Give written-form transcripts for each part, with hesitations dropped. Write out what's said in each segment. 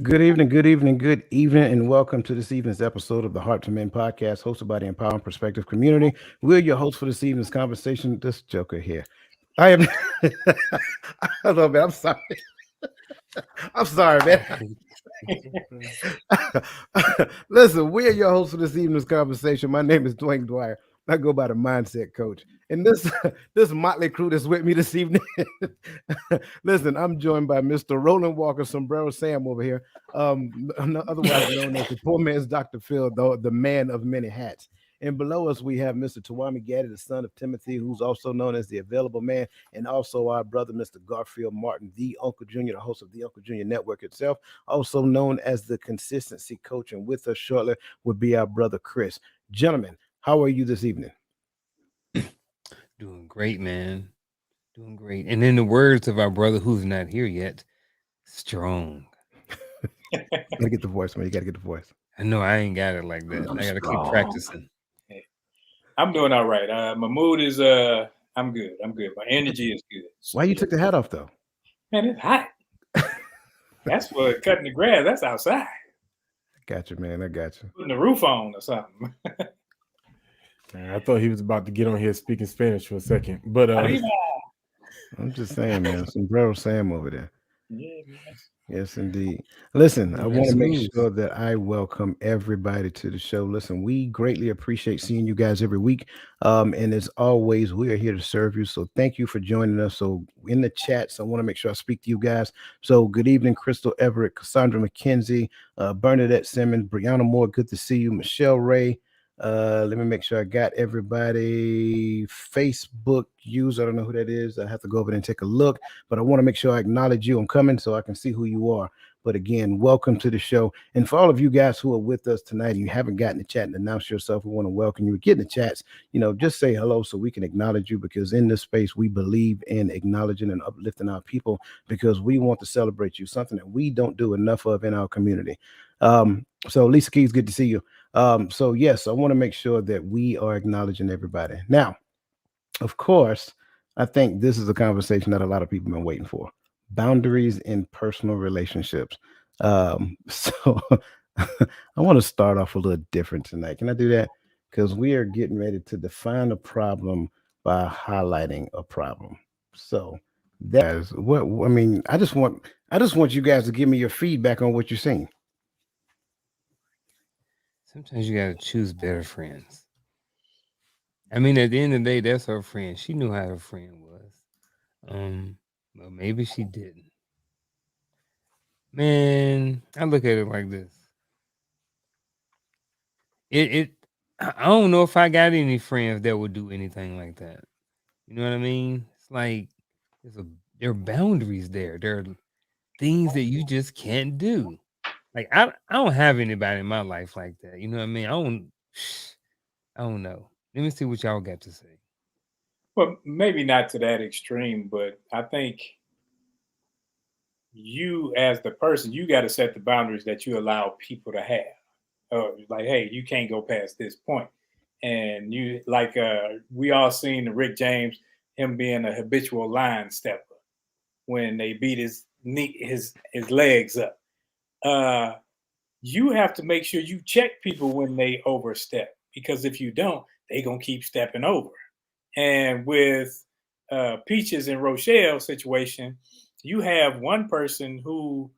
good evening, and welcome to this evening's episode of the Heart to Men podcast, hosted by the Empowering Perspective community. We're your hosts for this evening's conversation. This Joker here. I am. I love it. I'm sorry. I'm sorry, man. Listen, we are your hosts for this evening's conversation. My name is Dwayne Dwyer. I go by the Mindset Coach, and this this motley crew that's with me this evening. Listen, I'm joined by Mr. Roland Walker, Sombrero Sam over here, otherwise known as the poor man's Dr. Phil, the man of many hats. And below us, we have Mr. Tawami Gaddy, the son of Timothy, who's also known as the Available Man, and also our brother, Mr. Garfield Martin, the Uncle Junior, the host of the Uncle Junior Network itself, also known as the Consistency Coach. And with us shortly would be our brother Chris. Gentlemen, how are you this evening? Doing great, man. Doing great. And in the words of our brother who's not here yet, strong. You gotta get the voice, man. You gotta get the voice. I know I ain't got it like that. I'm I gotta keep strong. practicing. I'm doing all right. My mood is I'm good. I'm good. My energy is good. Why you took the hat off though? Man, it's hot. That's for cutting the grass. That's outside. Got you, man. I got you. Putting the roof on or something. I thought he was about to get on here speaking Spanish for a second, but I'm just saying, man. Sombrero Sam over there. Yeah, man. Yes, indeed. Listen, I Yeah, want to make smooth. sure that I welcome everybody to the show. Listen, we greatly appreciate seeing you guys every week. And as always, we are here to serve you. So thank you for joining us. So in the chats, I want to make sure I speak to you guys. So good evening, Crystal Everett, Cassandra McKenzie, Bernadette Simmons, Brianna Moore. Good to see you, Michelle Ray. Let me make sure I got everybody. Facebook user, I don't know who that is. I have to go over there and take a look, but I want to make sure I acknowledge you. I'm coming so I can see who you are. But again, welcome to the show. And for all of you guys who are with us tonight and you haven't gotten the chat and announce yourself, we want to welcome you. Get in the chats, just say hello so we can acknowledge you, because in this space, we believe in acknowledging and uplifting our people, because we want to celebrate you, something that we don't do enough of in our community. So Lisa Keys, good to see you. So yes, I want to make sure that we are acknowledging everybody. Now, of course, I think this is a conversation that a lot of people have been waiting for. Boundaries in personal relationships. So I want to start off a little different tonight. Can I do that? Because we are getting ready to define a problem by highlighting a problem. So that's what I mean. I just want you guys to give me your feedback on what you're seeing. Sometimes you gotta choose better friends. I mean, at the end of the day, that's her friend. She knew how her friend was. But maybe she didn't. Man, I look at it like this. I don't know if I got any friends that would do anything like that. You know what I mean? It's like there are boundaries there. There are things that you just can't do. Like I don't have anybody in my life like that. You know what I mean? I don't know. Let me see what y'all got to say. Well, maybe not to that extreme, but I think you as the person, you got to set the boundaries that you allow people to have. Like, hey, you can't go past this point. And you like we all seen the Rick James, him being a habitual line stepper when they beat his knee, his legs up. Uh, you have to make sure you check people when they overstep, because if you don't, they gonna keep stepping over. And with Peaches and Rochelle situation, you have one person who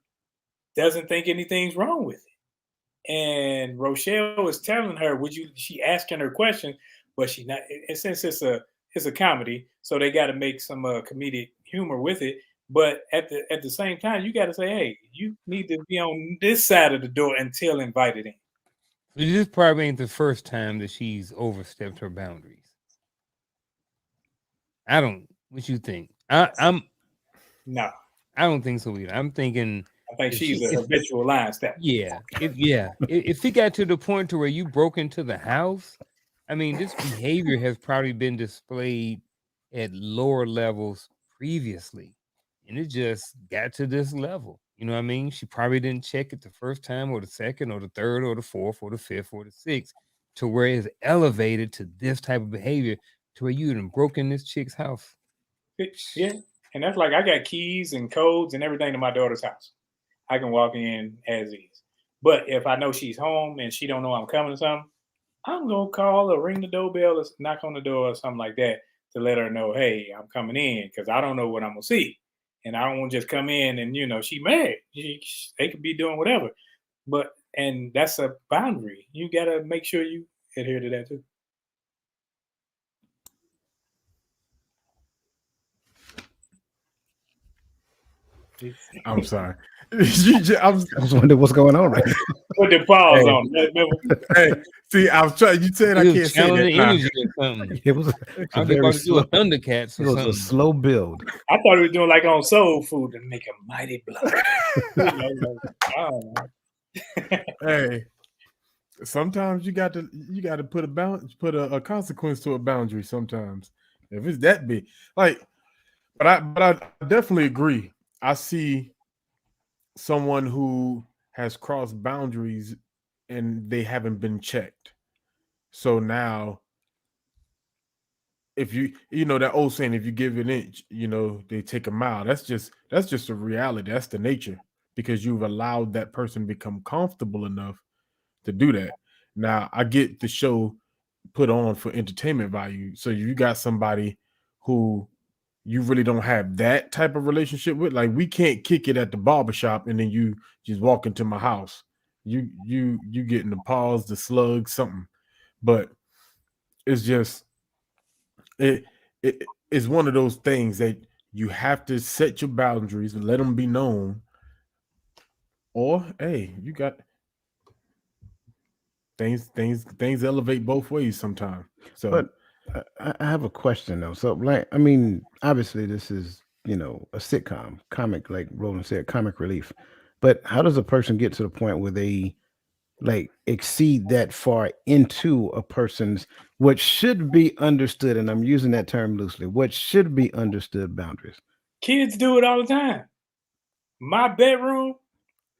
doesn't think anything's wrong with it, and Rochelle is telling her, "Would you?" She asking her question, but she not. And since it's a comedy, so they got to make some comedic humor with it. But at the same time, you got to say, "Hey, you need to be on this side of the door until invited in." This probably ain't the first time that she's overstepped her boundaries. I don't. What you think? No, I don't think so either. I'm thinking I think if she's she a if habitual line stepper. if it got to the point to where you broke into the house, I mean, this behavior has probably been displayed at lower levels previously, and it just got to this level. You know what I mean? She probably didn't check it the first time, or the second, or the third, or the fourth, or the fifth, or the sixth, to where it's elevated to this type of behavior, to where you done broke in this chick's house. Yeah, and that's like I got keys and codes and everything to my daughter's house. I can walk in as is. But if I know she's home and she don't know I'm coming or something, I'm gonna call or ring the doorbell or knock on the door or something like that to let her know, hey, I'm coming in because I don't know what I'm gonna see, and I don't want to just come in and she married. They could be doing whatever, but and that's a boundary. You gotta make sure you adhere to that too. I'm sorry. I was, I was wondering what's going on right now. Put the pause hey, on. Remember, hey, see, I was trying. You said I He was can't say that. channeling Nah. energy or something. It was I a was very about to do a slow. Thundercats It or was a something. slow build. I thought he was doing like on soul food to make a mighty blow. I don't know. Hey, sometimes you got to put a consequence to a boundary. Sometimes, if it's that big, like, but I definitely agree. I see someone who has crossed boundaries and they haven't been checked. So now, if you know that old saying, if you give an inch, they take a mile. That's just a reality. That's the nature, because you've allowed that person to become comfortable enough to do that. Now, I get the show put on for entertainment value. So you got somebody who you really don't have that type of relationship with. Like, we can't kick it at the barbershop and then you just walk into my house. You getting the paws, the slugs, something. But it's just it is one of those things that you have to set your boundaries and let them be known. Or hey, you got things elevate both ways sometimes. So But I have a question though. So, like, I mean, obviously, this is a sitcom, comic, like Roland said, comic relief. But how does a person get to the point where they like exceed that far into a person's what should be understood, and I'm using that term loosely, what should be understood boundaries? Kids do it all the time. My bedroom,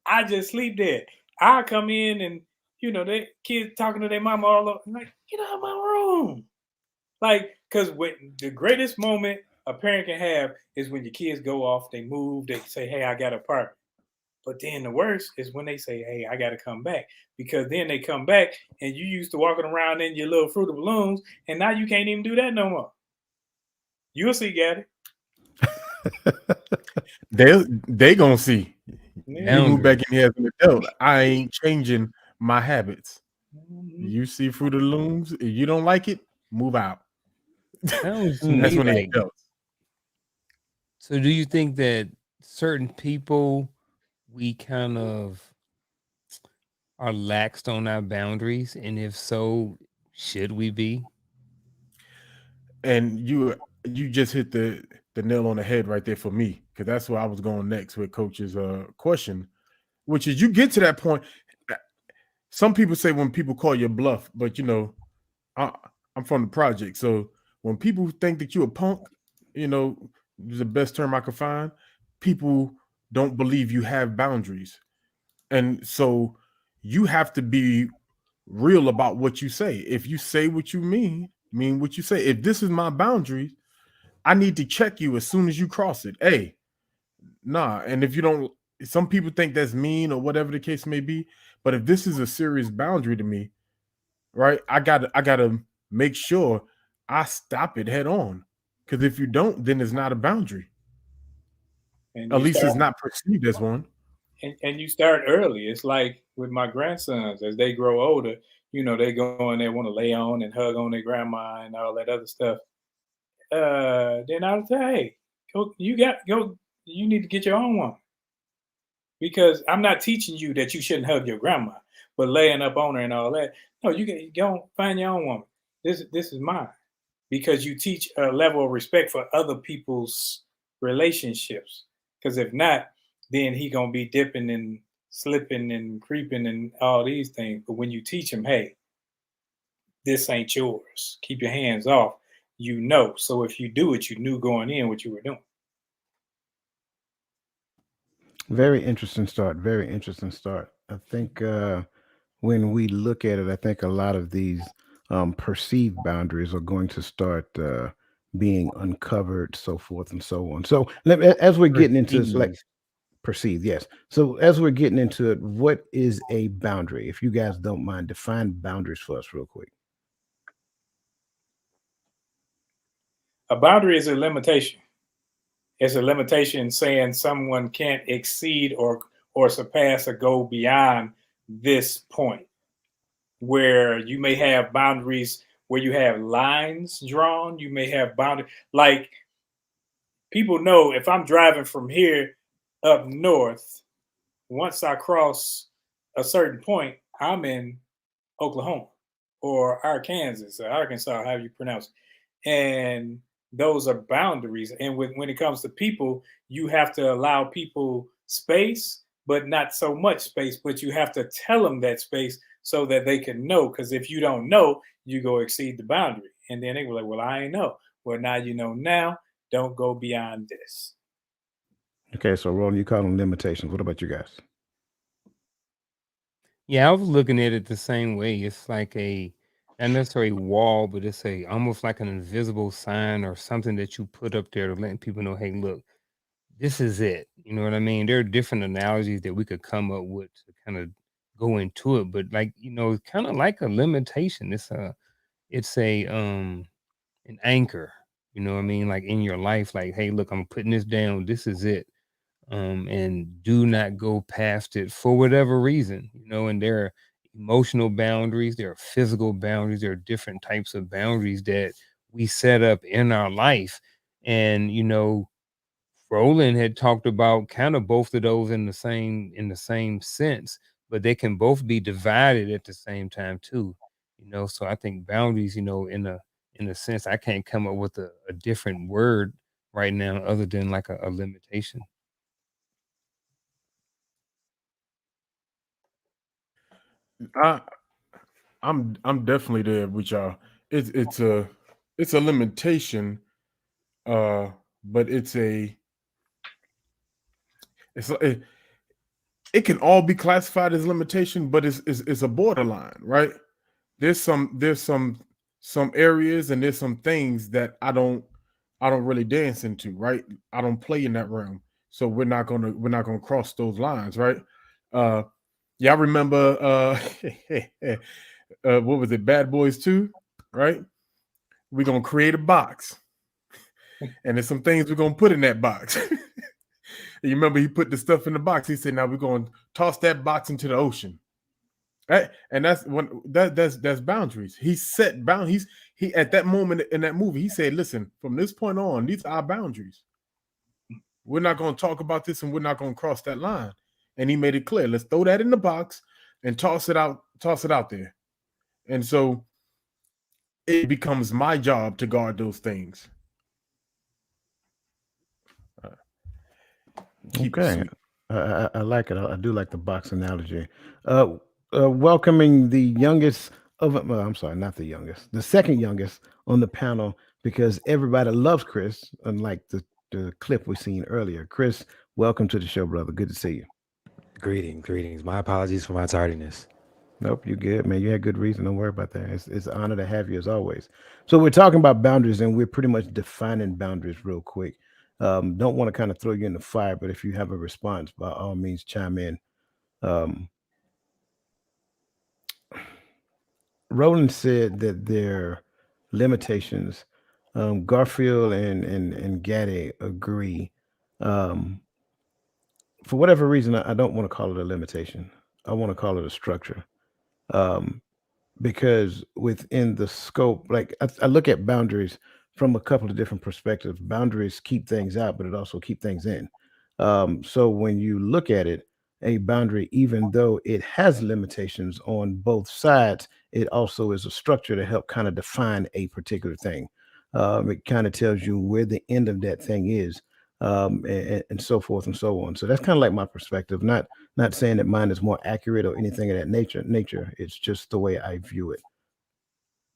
I just sleep there. I come in and they kids talking to their mama all over. I'm like, get out of my room. Like, because when the greatest moment a parent can have is when your kids go off, they move, they say, hey, I got a apartment. But then the worst is when they say, hey, I got to come back. Because then they come back and you used to walking around in your little Fruit of Balloons, and now you can't even do that no more. You'll see, Gaddy. they gonna see you move back Boundaries. in here as an adult. I ain't changing my habits. Mhm. You see Fruit of the Looms, if you don't like it, move out. Sounds to That's me when they like. adults. So, do you think that certain people we kind of are laxed on our boundaries, and if so, should we be? And you just hit the nail on the head right there for me, because that's where I was going next with Coach's question, which is, you get to that point. Some people say when people call you bluff, but I, I'm from the project, so when people think that you're a punk, you know, is the best term I could find. People don't believe you have boundaries, and so you have to be real about what you say. If you say what you mean what you say. If this is my boundaries, I need to check you as soon as you cross it. Hey, nah. And if you don't, some people think that's mean or whatever the case may be. But if this is a serious boundary to me, right? I gotta make sure I stop it head on. Because if you don't, then it's not a boundary. And At you least start it's not perceived as one. and you start early. It's like with my grandsons as they grow older, they go in there want to lay on and hug on their grandma and all that other stuff. Then I'll say, hey, go. You need to get your own one because I'm not teaching you that you shouldn't hug your grandma, but laying up on her and all that. No, you can go find your own woman. This is mine because you teach a level of respect for other people's relationships. Because if not, then he gonna be dipping and slipping and creeping and all these things. But when you teach him, hey, this ain't yours. Keep your hands off. So if you do it, you knew going in what you were doing. Very interesting start. Very interesting start. I think when we look at it, I think a lot of these perceived boundaries are going to start being uncovered, so forth and so on. So as we're getting into this, like, Perceive. Perceive, yes. So as we're getting into it, what is a boundary? If you guys don't mind, define boundaries for us real quick. A boundary is a limitation. It's a limitation saying someone can't exceed or surpass or go beyond this point. Where you may have boundaries, where you have lines drawn, you may have boundaries. Like people know if I'm driving from here up north, once I cross a certain point, I'm in Oklahoma or Arkansas or Arkansas, however you pronounce it. And those are boundaries. And when it comes to people, you have to allow people space, but not so much space, but you have to tell them that space so that they can know. Because if you don't know, you go exceed the boundary. And then they were like, well, I ain't know. Well, now you know now. Don't go beyond this. Okay, so Roland, you call them limitations. What about you guys? Yeah, I was looking at it the same way. It's like not necessarily a wall, but it's a almost like an invisible sign or something that you put up there to let people know, hey, look, this is it. You know what I mean? There are different analogies that we could come up with to kind of go into it, but like, it's kind of like a limitation. It's an anchor, you know what I mean? Like in your life, like, hey, look, I'm putting this down. This is it. And do not go past it for whatever reason, and there are emotional boundaries, there are physical boundaries, there are different types of boundaries that we set up in our life. And, Roland had talked about kind of both of those in the same sense, but they can both be divided at the same time too. So I think boundaries, in a sense, I can't come up with a different word right now other than like a limitation. I I'm definitely there with y'all. It's a limitation, uh, but it, it can all be classified as limitation, but it's a borderline, right? There's some areas and there's some things that I don't really dance into, right? I don't play in that realm, so we're not gonna cross those lines, right? Uh, yeah, I remember what was it, Bad Boys 2, right? We're gonna create a box, and there's some things we're gonna put in that box. You remember he put the stuff in the box. He said, "Now we're gonna toss that box into the ocean." Right? And that's boundaries. He set boundaries. He at that moment in that movie, he said, "Listen, from this point on, these are our boundaries. We're not gonna talk about this, and we're not gonna cross that line." And he made it clear. Let's throw that in the box and toss it out there. And so it becomes my job to guard those things. Uh, Keep it Okay, sweet. I like it. I do like the box analogy. Uh, welcoming the youngest well, I'm sorry, not the youngest, the second youngest on the panel because everybody loves Chris, unlike the clip we seen earlier. Chris, welcome to the show, brother. Good to see you. Greetings. My apologies for my tardiness. Nope, you good, man. You had good reason. Don't worry about that. It's an honor to have you as always. So we're talking about boundaries, and we're pretty much defining boundaries real quick. Don't want to kind of throw you in the fire, but if you have a response, by all means, chime in. Um, Roland said that there are limitations. Garfield and Gaddy agree. Um, for whatever reason, I don't want to call it a limitation. I want to call it a structure. Um, because within the scope, like I look at boundaries from a couple of different perspectives. Boundaries keep things out, but it also keep things in. So when you look at it, a boundary, even though it has limitations on both sides, it also is a structure to help kind of define a particular thing. It kind of tells you where the end of that thing is, and so forth and so on. So that's kind of like my perspective. Not saying that mine is more accurate or anything of that nature. It's just the way I view it.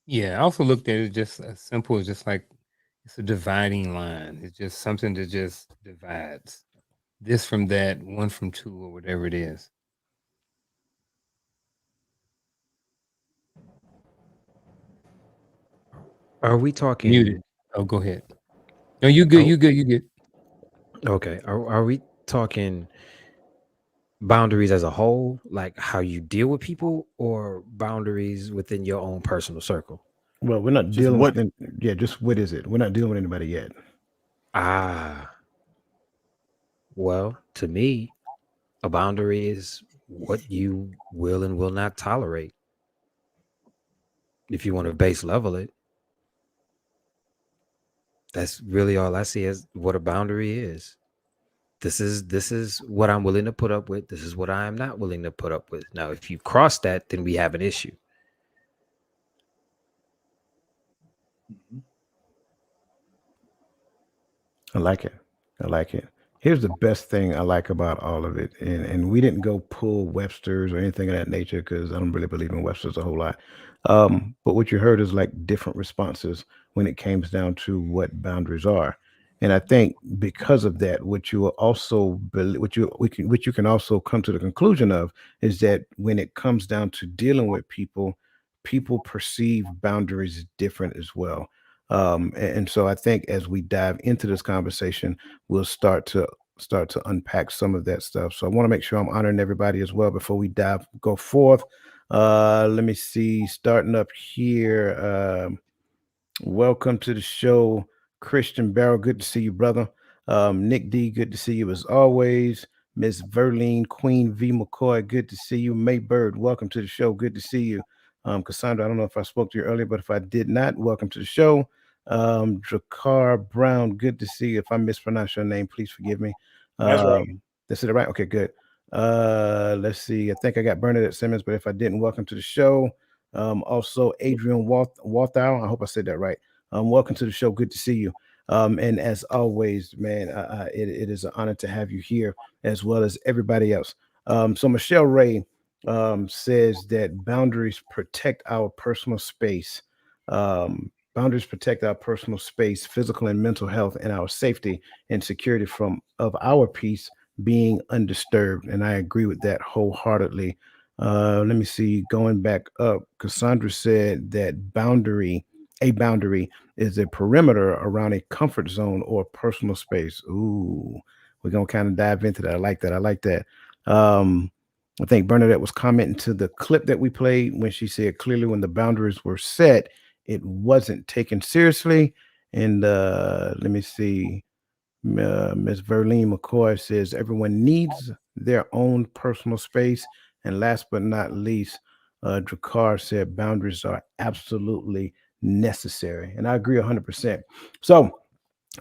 Yeah, I also looked at it just as simple as just like it's a dividing line. It's just something that just divides this from that, one from two, or whatever it is. Are we Muted. talking? Oh, go ahead. No, you good. Are, You good. You good. okay. Are we talking boundaries as a whole, like how you deal with people, or boundaries within your own personal circle? Well, we're not Just dealing what? with yeah, just what is it? We're not dealing with anybody yet. Ah, well, to me, a boundary is what you will and will not tolerate. If you want to base level it, that's really all I see as what a boundary is. This is what I'm willing to put up with. This is what I am not willing to put up with. Now, if you cross that, then we have an issue. Mhm. I like it. I like it. Here's the best thing I like about all of it, and we didn't go pull Webster's or anything of that nature because I don't really believe in Webster's a whole lot. But what you heard is like different responses when it comes down to what boundaries are, and I think because of that, what you will also what you can also come to the conclusion of is that when it comes down to dealing with people, people perceive boundaries different as well. And so I think as we dive into this conversation, we'll start to unpack some of that stuff. So I want to make sure I'm honoring everybody as well before we dive go forth. Let me see. Starting up here. Welcome to the show, Christian Barrow. Good to see you, brother. Nick D, good to see you as always. Miss Verline, Queen V McCoy, good to see you. May Bird, welcome to the show. Good to see you. Cassandra, I don't know if I spoke to you earlier, but if I did not, welcome to the show. Dracar Brown, good to see you. If I mispronounced your name, please forgive me. That's right. That's it, right? Okay, good. Let's see. I think I got Bernadette Simmons, but if I didn't, welcome to the show. Also, Adrian Walthour. I hope I said that right. Welcome to the show. Good to see you. And as always, man, it is an honor to have you here as well as everybody else. So Michelle Ray says that boundaries protect our personal space. Boundaries protect our personal space, physical and mental health, and our safety and security from of our peace being undisturbed. And I agree with that wholeheartedly. Let me see. Going back up, Cassandra said that a boundary is a perimeter around a comfort zone or personal space. Ooh, we're gonna kind of dive into that. I like that. I like that. Um, I think Bernadette was commenting to the clip that we played when she said clearly when the boundaries were set, it wasn't taken seriously. And let me see. Miss Verlene McCoy says everyone needs their own personal space. And last but not least, Dracar said boundaries are absolutely necessary. And I agree 100%. So,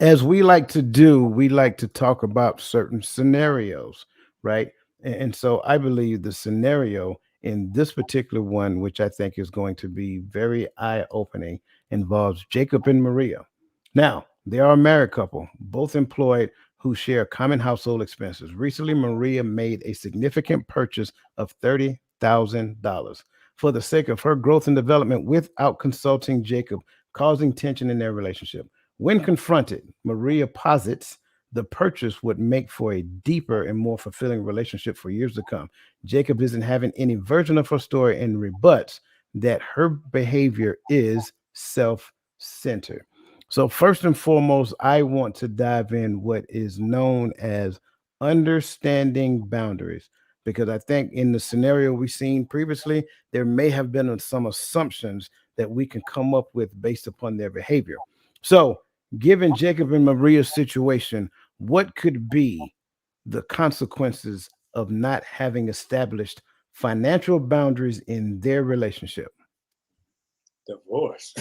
as we like to do, we like to talk about certain scenarios, right? And so I believe the scenario in this particular one, which I think is going to be very eye opening, involves Jacob and Maria. Now, they are a married couple, both employed, who share common household expenses. Recently, Maria made a significant purchase of $30,000 for the sake of her growth and development without consulting Jacob, causing tension in their relationship. When confronted, Maria posits the purchase would make for a deeper and more fulfilling relationship for years to come. Jacob isn't having any version of her story and rebuts that her behavior is self centered. So, first and foremost, I want to dive in what is known as understanding boundaries. Because I think in the scenario we've seen previously, there may have been some assumptions that we can come up with based upon their behavior. So, given Jacob and Maria's situation, what could be the consequences of not having established financial boundaries in their relationship? Divorce.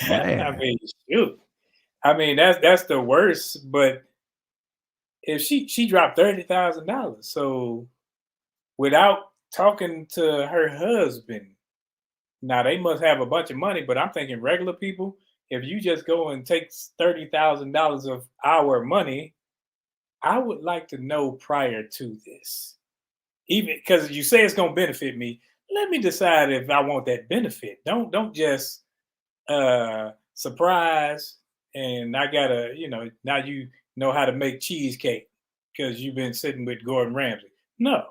I Man, mean, shoot. I mean, that's the worst. But if she dropped $30,000, so without talking to her husband, now they must have a bunch of money. But I'm thinking regular people. If you just go and take $30,000 of our money, I would like to know prior to this, even because you say it's going to benefit me. Let me decide if I want that benefit. Don't just surprise, and I gotta, now you know how to make cheesecake because you've been sitting with Gordon Ramsay. No,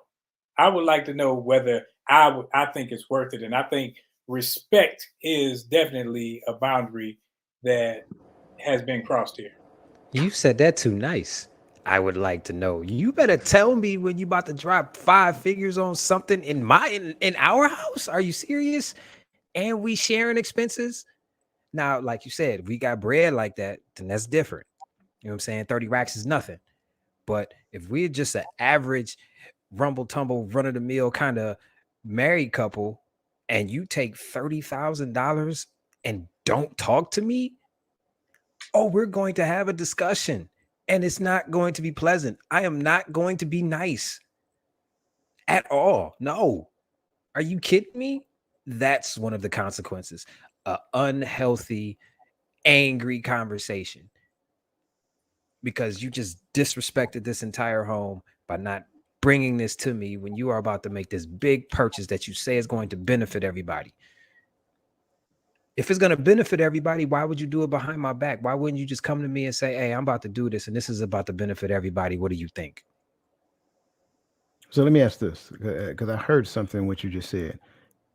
I would like to know whether I think it's worth it, and I think respect is definitely a boundary that has been crossed here. You said that too nice. I would like to know. You better tell me when you about to drop 5 figures on something in our house. Are you serious? And we sharing expenses. Now, like you said, we got bread like that, then that's different. You know what I'm saying? 30 racks is nothing. But if we're just an average rumble tumble, run of the mill kind of married couple, and you take $30,000 and don't talk to me, oh, we're going to have a discussion and it's not going to be pleasant. I am not going to be nice at all. No. Are you kidding me? That's one of the consequences. A unhealthy, angry conversation because you just disrespected this entire home by not bringing this to me when you are about to make this big purchase that you say is going to benefit everybody. If it's going to benefit everybody, why would you do it behind my back? Why wouldn't you just come to me and say, hey, I'm about to do this and this is about to benefit everybody. What do you think? So let me ask this, because I heard something what you just said.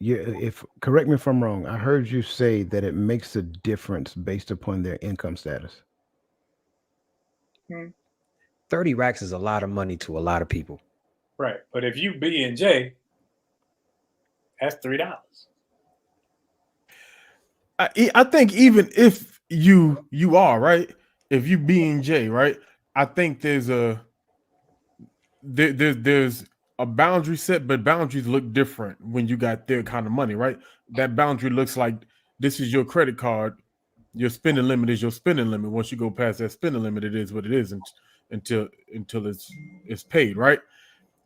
If correct me if I'm wrong, I heard you say that it makes a difference based upon their income status. 30 racks is a lot of money to a lot of people. Right. But if you B and J, that's $3. I think even if you are right, if you being J, right, I think there's a boundary set, but boundaries look different when you got their kind of money, right? That boundary looks like this is your credit card. Your spending limit is your spending limit. Once you go past that spending limit, it is what it is until it's paid, right?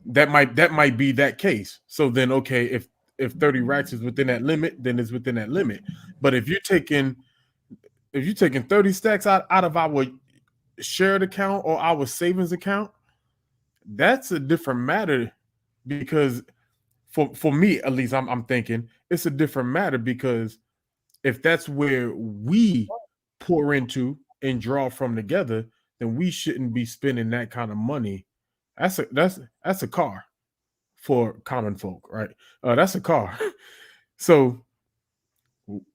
That might be that case. So then, okay, if 30 racks is within that limit, then it's within that limit. But if you're taking 30 stacks out of our shared account or our savings account, that's a different matter, because for me at least, I'm thinking it's a different matter, because if that's where we pour into and draw from together, then we shouldn't be spending that kind of money. That's a car for common folk, right? That's a car. So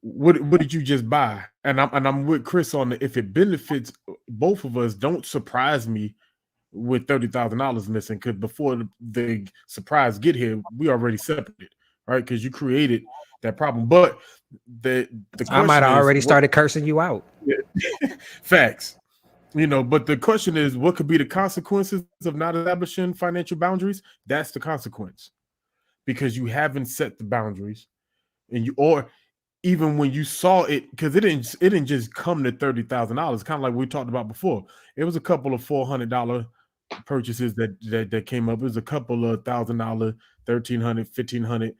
what did you just buy? And I'm with Chris on the, if it benefits both of us, don't surprise me with $30,000 missing, because before the surprise get here, we already separated, right? Because you created that problem. But the I might have already started cursing you out. Facts. But the question is, what could be the consequences of not establishing financial boundaries? That's the consequence, because you haven't set the boundaries, or even when you saw it, because it didn't just come to $30,000. Kind of like we talked about before. It was a couple of $400 purchases that came up. It was a couple of $1,000, $1,300, $1,500,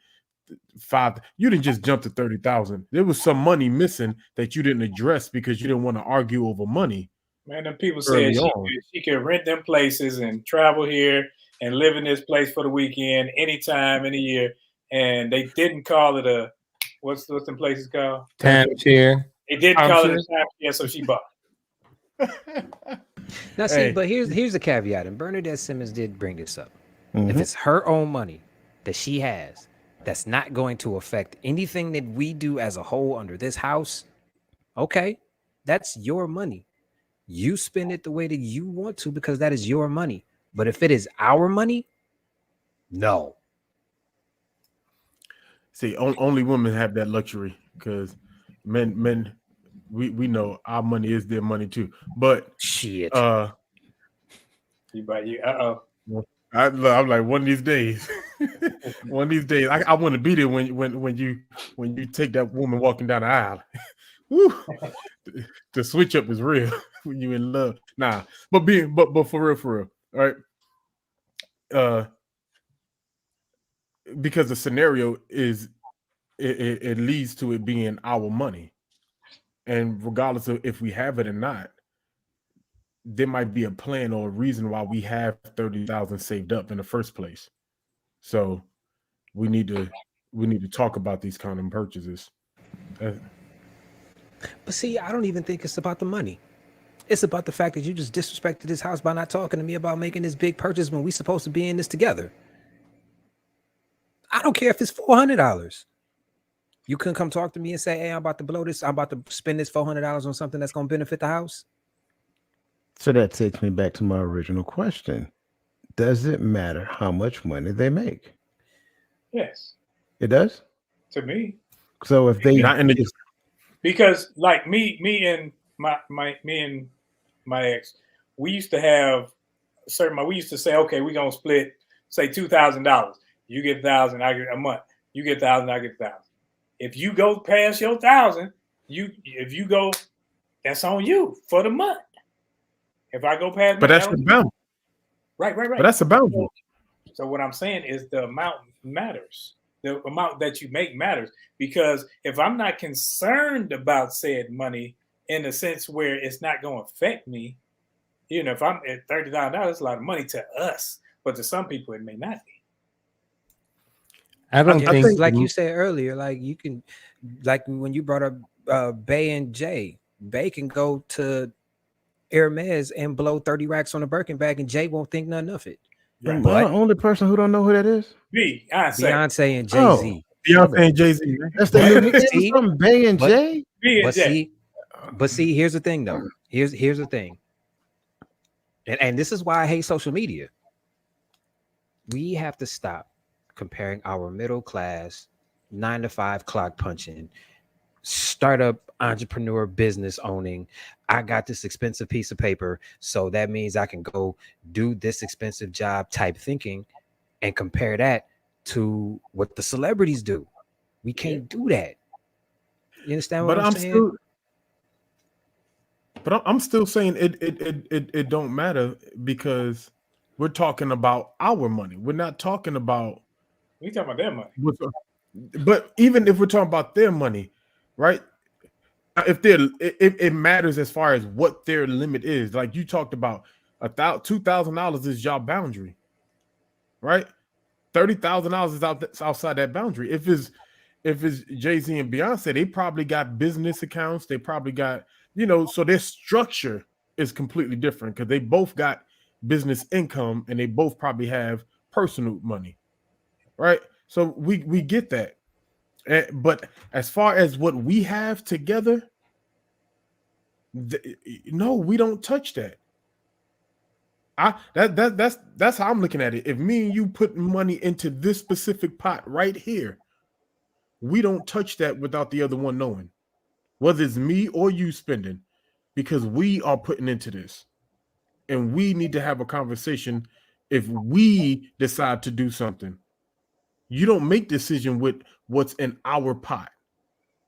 $5,000. You didn't just jump to $30,000. There was some money missing that you didn't address because you didn't want to argue over money. Man, them people said she could rent them places and travel here and live in this place for the weekend anytime in a year, and they didn't call it a what's them places called? Timeshare. They didn't call it a timeshare, so she bought. Now, see, but here's the caveat, and Bernadette Simmons did bring this up. Mm-hmm. If it's her own money that she has, that's not going to affect anything that we do as a whole under this house, okay, that's your money. You spend it the way that you want to, because that is your money. But if it is our money, no. See, only women have that luxury, because men, we know our money is their money too. But shit, you buy you. I'm like, one of these days, I want to be there when you take that woman walking down the aisle. Woo. The switch up is real when you're in love. Nah, but for real, all right. Because the scenario is it leads to it being our money, and regardless of if we have it or not, there might be a plan or a reason why we have 30,000 saved up in the first place. So we need to talk about these kind of purchases. But see, I don't even think it's about the money. It's about the fact that you just disrespected this house by not talking to me about making this big purchase when we supposed to be in this together. I don't care if it's $400. You couldn't come talk to me and say, hey, I'm about to blow this. I'm about to spend this $400 on something that's going to benefit the house. So that takes me back to my original question. Does it matter how much money they make? Yes, It does. to me. So if they Not in the just Because like me and me and my ex, we used to have certain. We used to say, okay, we're gonna split, say $2,000. You get 1,000, I get a month. You get 1,000, I get 1,000. If you go past your 1,000, if you go, that's on you for the month. If I go past, but month, that's your boundary. right. But that's a boundary. So what I'm saying is the amount matters. The amount that you make matters, because if I'm not concerned about said money in the sense where it's not going to affect me, if I'm at $30,000, it's a lot of money to us, but to some people it may not be. I don't Yeah, I think because think like you said earlier, like you can, like when you brought up Bay and Jay, Bay can go to Hermes and blow 30 racks on a Birkin bag, and Jay won't think nothing of it. Right. am I the But only person who don't know who that is? I say Beyonce and Jay Oh, Z. Beyonce and Jay-Z, man. that's the new But nickname or see, something? Bay and but Jay? B and but J. see, here's the thing though. Here's the thing, and this is why I hate social media. We have to stop comparing our middle class 9 to 5 clock punching startup entrepreneur business owning. I got this expensive piece of paper, so that means I can go do this expensive job type thinking, and compare that to what the celebrities do. We can't do that. You understand what But I'm I'm saying? still, I'm still saying it don't matter because we're talking about our money. We're not talking about We talking about their money. but even if we're talking about their money, right? If it matters as far as what their limit is. Like you talked about, $2,000 is your boundary, right? $30,000 is outside that boundary. If it's Jay-Z and Beyonce, they probably got business accounts. They probably got, so their structure is completely different because they both got business income and they both probably have personal money, right? So we get that. But as far as what we have together, no, we don't touch that. That's how I'm looking at it. If me and you put money into this specific pot right here, we don't touch that without the other one knowing, whether it's me or you spending, because we are putting into this, and we need to have a conversation. If we decide to do something, you don't make decision with what's in our pot.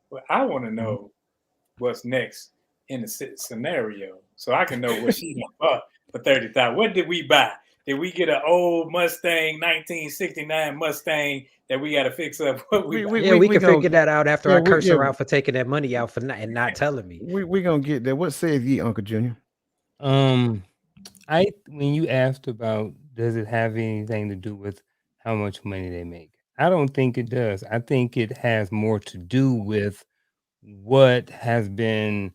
But I want to know what's next in the scenario, so I can know what she bought for 30,000. What did we buy? Did we get an old Mustang, 1969 Mustang that we got to fix up? What we buy? Yeah, we can gonna figure that out after yeah I we curse yeah her out for taking that money out for and not telling me. we gonna get there. What says ye, Uncle Junior? when you asked about does it have anything to do with how much money they make, I don't think it does. I think it has more to do with what has been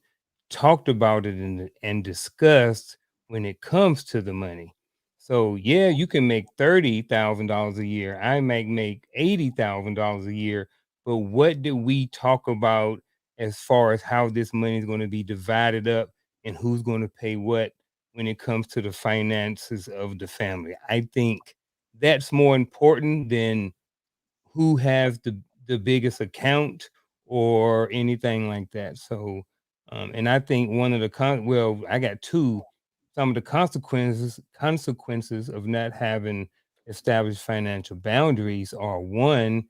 talked about it and discussed when it comes to the money. So yeah, you can make $30,000 a year. I might make $80,000 a year. But what did we talk about as far as how this money is going to be divided up and who's going to pay what when it comes to the finances of the family? I think that's more important than who has the biggest account or anything like that. So, and I think one of the well, I got two. Some of the consequences of not having established financial boundaries are one,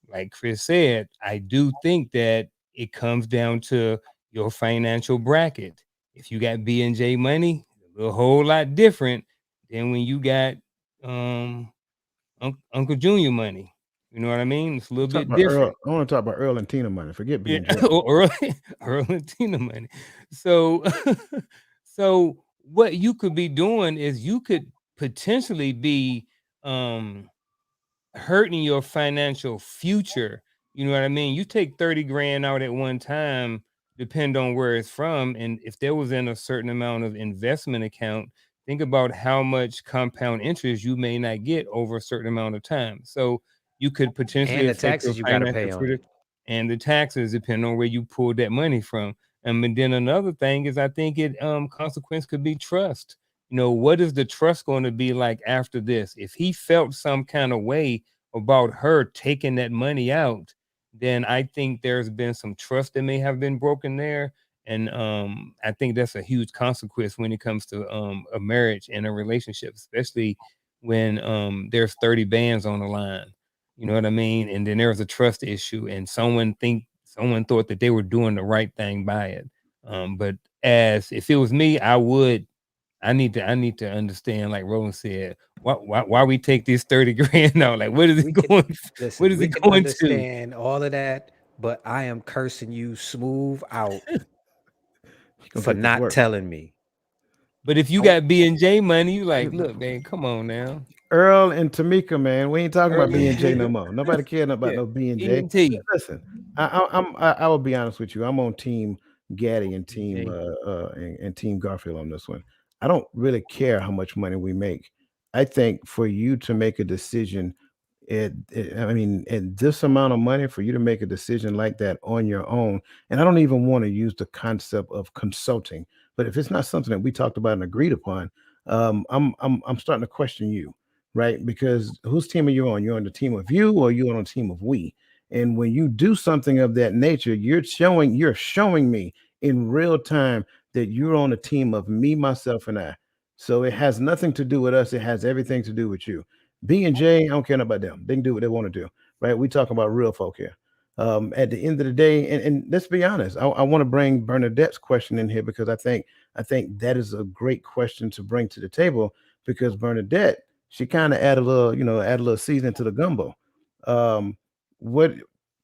like Chris said, I do think that it comes down to your financial bracket. If you got B and J money, a whole lot different than when you got um Uncle Junior money. You know what I mean? It's a little Talk bit about Earl. different. I want to talk about Earl and Tina money. Forget B Yeah, and J. or early and Tina money. So, so what you could be doing is you could potentially be um hurting your financial future. You know what I mean? You take 30 grand out at one time, depend on where it's from. And if there was in a certain amount of investment account, think about how much compound interest you may not get over a certain amount of time. So you could potentially And the affect your taxes you got to financial pay on future it. and the taxes depend on where you pulled that money from. And then another thing is, I think it consequence could be trust. What is the trust going to be like after this? If he felt some kind of way about her taking that money out, then I think there's been some trust that may have been broken there. And I think that's a huge consequence when it comes to a marriage and a relationship, especially when there's 30 bands on the line. You know what I mean? And then there's a trust issue, and someone thought that they were doing the right thing by it. But as if it was me, I need to understand, like Roland said, why we take this 30 grand now? Like, what is We it can going? What listen, is we it can going to? understand all of that, but I am cursing you smooth out You're gonna for take this not work. telling me. But if you Oh, got B&J money, you like, look, man, come on now. Earl and Tamika, man, we ain't talking about Earl B and and J no Tamika, more. Nobody caring about Yeah. no B and J. B&T, Listen, I will be honest with you. I'm on Team Gaddy and Team B&J. and Team Garfield on this one. I don't really care how much money we make. I think for you to make a decision, I mean, at this amount of money, for you to make a decision like that on your own, and I don't even want to use the concept of consulting. But if it's not something that we talked about and agreed upon, I'm starting to question you, right? Because whose team are you on? You're on the team of you, or you on the team of we? And when you do something of that nature, you're showing me in real time that you're on the team of me, myself, and I. So it has nothing to do with us. It has everything to do with you. B and J, I don't care about them. They can do what they want to do, right? We talking about real folk here. At the end of the day, and let's be honest, I want to bring Bernadette's question in here because I think that is a great question to bring to the table because Bernadette, she kind of add a little seasoning to the gumbo. What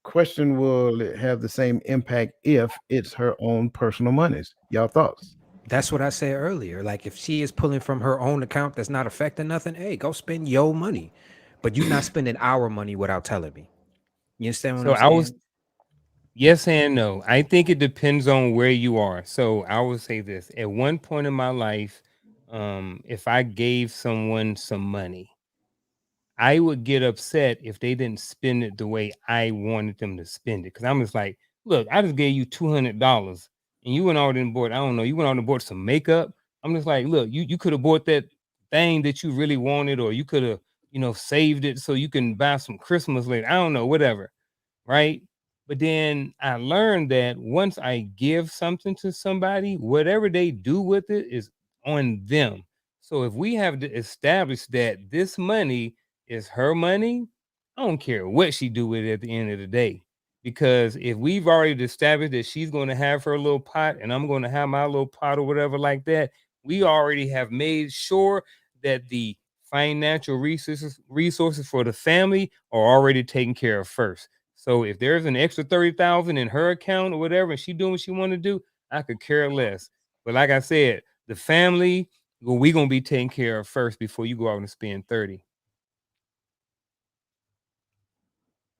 question will it have the same impact if it's her own personal monies? Y'all thoughts? that's what I said earlier. Like if she is pulling from her own account that's not affecting nothing, hey, go spend your money. But you're not spending our money without telling me. You understand what So I'm I was saying? Yes and no. I think it depends on where you are. So I would say this: at one point in my life, if I gave someone some money, I would get upset if they didn't spend it the way I wanted them to spend it. Cause I'm just like, look, I just gave you $200 and you went out and bought, I don't know, you went out and bought some makeup. I'm just like, look, you could have bought that thing that you really wanted, or you could have, saved it so you can buy some Christmas later. I don't know, whatever. Right. But then I learned that once I give something to somebody, whatever they do with it is on them. So if we have to establish that this money is her money, I don't care what she do with it at the end of the day. Because if we've already established that she's going to have her little pot and I'm going to have my little pot or whatever like that, we already have made sure that the financial resources for the family are already taken care of first. So if there's an extra 30,000 in her account or whatever, and she doing what she want to do, I could care less. But like I said, the family, well, we gonna be taken care of first before you go out and spend 30.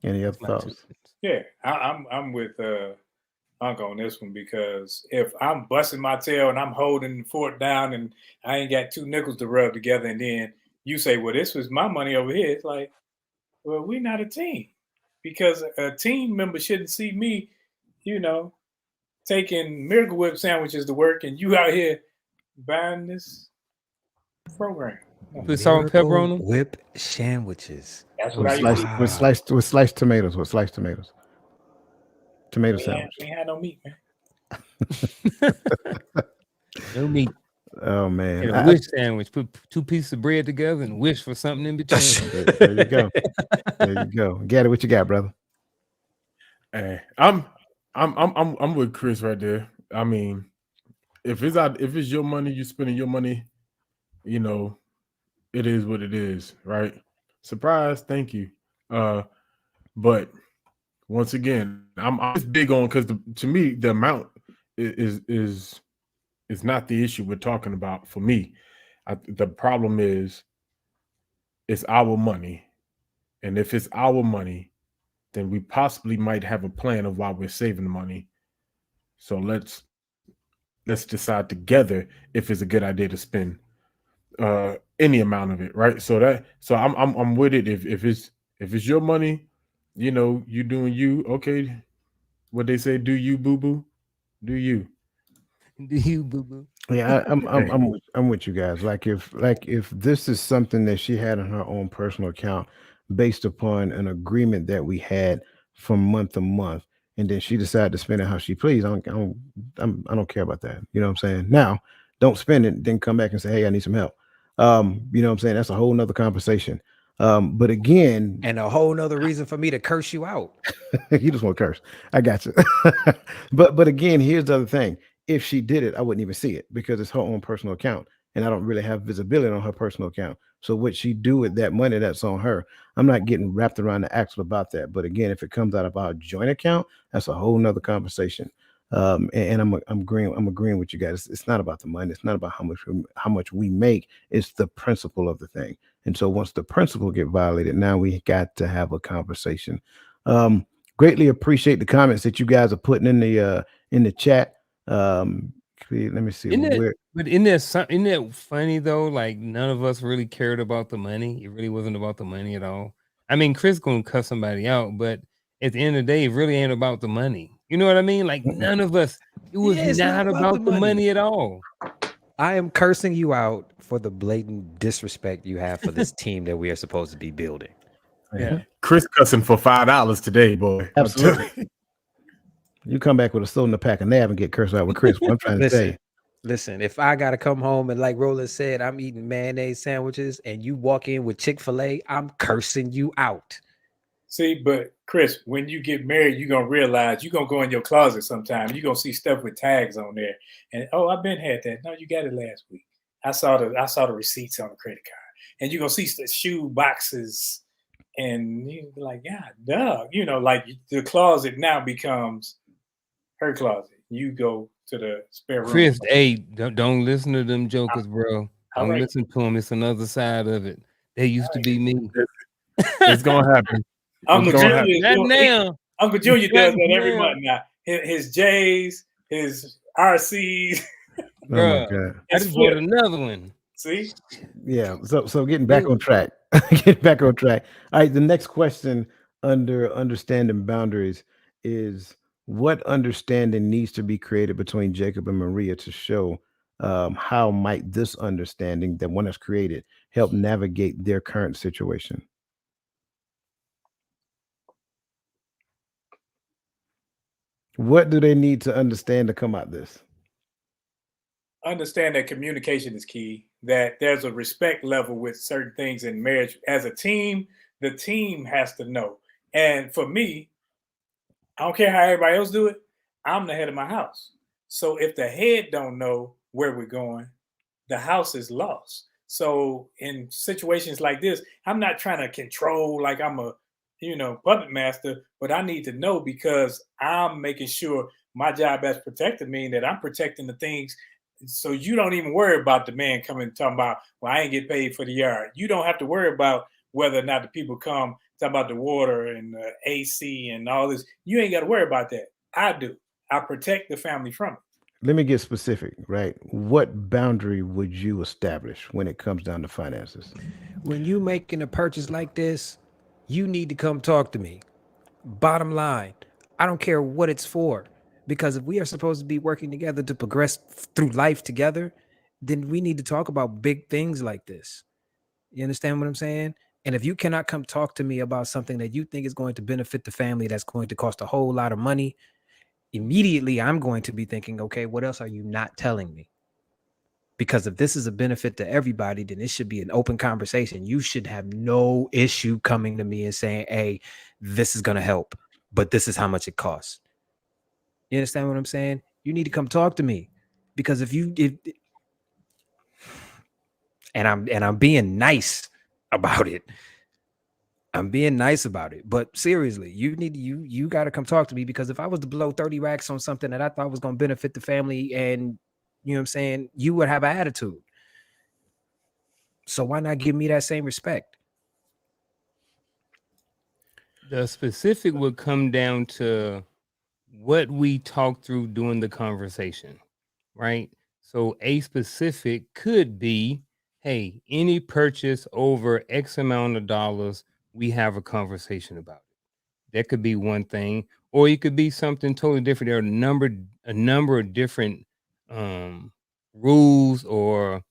Any other That's my two thoughts? cents. Yeah, I'm with Uncle on this one because if I'm busting my tail and I'm holding the fort down and I ain't got two nickels to rub together, and then you say, "Well, this was my money over here," it's like, well, we're not a team because a team member shouldn't see me, you know, taking Miracle Whip sandwiches to work and you out here buying this program. No, Put salt and pepper on Miracle them. Whip sandwiches. that's what With I used to sliced eat. with Wow. sliced with sliced tomatoes. With sliced tomatoes. Tomato sandwich. We ain't had no meat, man. No meat. Oh man. And a wish sandwich. Put two pieces of bread together and wish for something in between. There you go. There you go. Get it. What you got, brother? Hey, I'm with Chris right there. I mean, if it's your money, you spending your money, you know, it is what it is, right? Surprise, thank you. But once again, I'm just big on because to me the amount is not the issue we're talking about for me. The problem is it's our money, and if it's our money, then we possibly might have a plan of why we're saving the money. So let's decide together if it's a good idea to spend any amount of it, right? So I'm with it. If it's your money, you doing you, okay. What they say, do you, boo boo, do you? Do you, boo boo? Yeah, Hey, I'm with you guys. Like if this is something that she had on her own personal account based upon an agreement that we had from month to month, and then she decided to spend it how she pleased, I don't care about that. You know what I'm saying? Now, don't spend it, then come back and say, hey, I need some help. You know what I'm saying? That's a whole nother conversation. But again, And a whole nother reason for me to curse you out. you just want to curse. I got you. But again, here's the other thing. If she did it, I wouldn't even see it because it's her own personal account, and I don't really have visibility on her personal account. So what she do with that money, that's on her. I'm not getting wrapped around the axle about that. But again, if it comes out of our joint account, that's a whole nother conversation. And I'm agreeing with you guys. It's not about the money. It's not about how much we make. It's the principle of the thing. And so once the principle get violated, now we got to have a conversation. Um, Greatly appreciate the comments that you guys are putting in the chat. Let me see Isn't that, where. but isn't that funny though? Like none of us really cared about the money. It really wasn't about the money at all. I mean, Chris gonna cuss somebody out, but at the end of the day, it really ain't about the money. You know what I mean? Like Mm-mm. none of us. It was Yeah, it's not not about the about the money. money at all. I am cursing you out for the blatant disrespect you have for this team that we are supposed to be building. Yeah. Chris cussing for $5 today, boy. I'm telling Absolutely. you. You come back with a soda in a pack of nab and get cursed out with Chris. What I'm trying to tell you. Listen, if I gotta come home and like Roland said, I'm eating mayonnaise sandwiches and you walk in with Chick-fil-A, I'm cursing you out. See, but Chris, when you get married, you're gonna realize you're gonna go in your closet sometime. You're gonna see stuff with tags on there. And oh, I've been had that. No, you got it last week. I saw the receipts on the credit card. And you're gonna see the shoe boxes and you be like, God, dog. Like the closet now becomes her closet. You go to the spare room. Chris, hey, don't listen to them jokers, bro. All Don't right. listen to them. It's another side of it. They used to be me. It's gonna happen. It's Uncle gonna Junior happen. is Not doing now. Uncle Junior Not does that every now, month now. His J's, his RCs, Oh my bro. God. I his just bought flip. another one. See? Yeah. So getting back on track. Getting back on track. All right. The next question under understanding boundaries is what understanding needs to be created between Jacob and Maria to show how might this understanding that one has created help navigate their current situation? What do they need to understand to come out this? Understand that communication is key, that there's a respect level with certain things in marriage. As a team, the team has to know. And for me, I don't care how everybody else do it. I'm the head of my house. So if the head don't know where we're going, the house is lost. So in situations like this, I'm not trying to control like I'm a, puppet master, but I need to know because I'm making sure my job as protector mean that I'm protecting the things. So you don't even worry about the man coming talking about, well, I ain't get paid for the yard. You don't have to worry about whether or not the people come talking about the water and the AC and all this. You ain't got to worry about that. I do. I protect the family from it. Let me get specific, right? What boundary would you establish when it comes down to finances? When you making a purchase like this, you need to come talk to me. Bottom line, I don't care what it's for. Because if we are supposed to be working together to progress through life together, then we need to talk about big things like this. You understand what I'm saying? And if you cannot come talk to me about something that you think is going to benefit the family, that's going to cost a whole lot of money, immediately I'm going to be thinking, okay, what else are you not telling me? Because if this is a benefit to everybody, then it should be an open conversation. You should have no issue coming to me and saying, hey, this is going to help, but this is how much it costs. You understand what I'm saying? You need to come talk to me because I'm being nice about it. I'm being nice about it. But seriously, you got to come talk to me because if I was to blow 30 racks on something that I thought was going to benefit the family and you know what I'm saying, you would have an attitude. So why not give me that same respect? The specific would come down to what we talked through during the conversation, right? So a specific could be, hey, any purchase over X amount of dollars, we have a conversation about it. That could be one thing, or it could be something totally different. There are a number of different rules or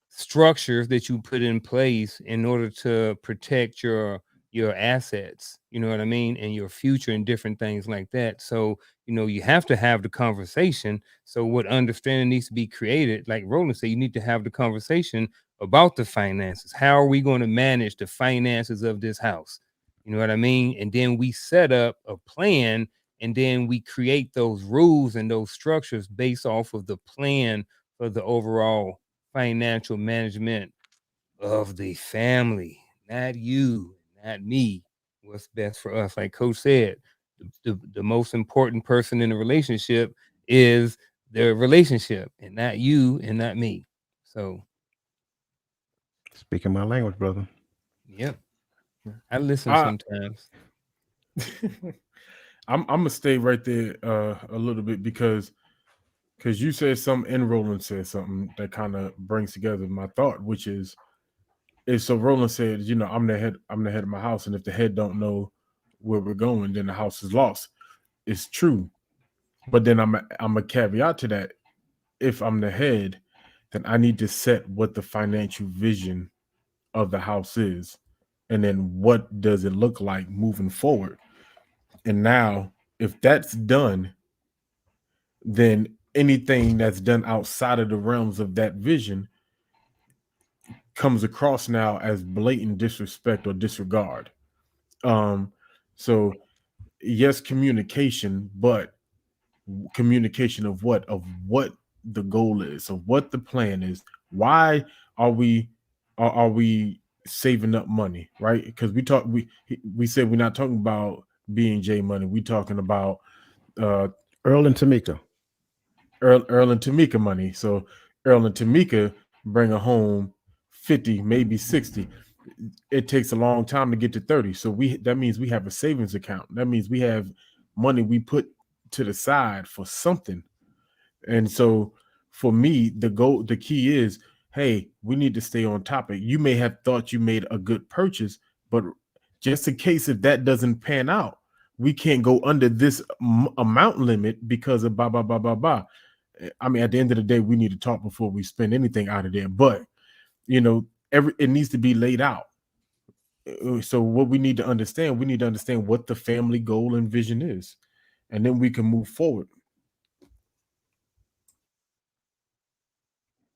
structures that you put in place in order to protect your assets, you know what I mean, and your future and different things like that. So you have to have the conversation. So what understanding needs to be created, like Roland said, you need to have the conversation about the finances. How are we going to manage the finances of this house? You know what I mean? And then we set up a plan, and then we create those rules and those structures based off of the plan for the overall financial management of the family, not you, not me. What's best for us? Like Coach said, the most important person in the relationship is the relationship, and not you and not me. So, Speaking my language, brother. yep, I listen I sometimes. I'm gonna stay right there a little bit because you said something and Roland said something that kind of brings together my thought, which is so Roland said, I'm the head of my house, and if the head don't know where we're going, then the house is lost. It's true, but then I'm a caveat to that. If I'm the head, then I need to set what the financial vision of the house is, and then what does it look like moving forward. And now, if that's done, then anything that's done outside of the realms of that vision comes across now as blatant disrespect or disregard. Um, so yes, communication, but communication of what? Of what the goal is, of what the plan is. Why are we saving up money, right? Because we said we're not talking about B&J money. We talking about uh Earl and Tamika. Earl and Tamika money. So Earl and Tamika bring a home 50, maybe 60. It takes a long time to get to 30. So that means we have a savings account. That means we have money we put to the side for something. And so for me, the key is, hey, we need to stay on topic. You may have thought you made a good purchase, but just in case if that doesn't pan out, we can't go under this amount limit because of blah blah blah blah blah. I mean, at the end of the day, we need to talk before we spend anything out of there. But it needs to be laid out. So what we need to understand what the family goal and vision is, and then we can move forward.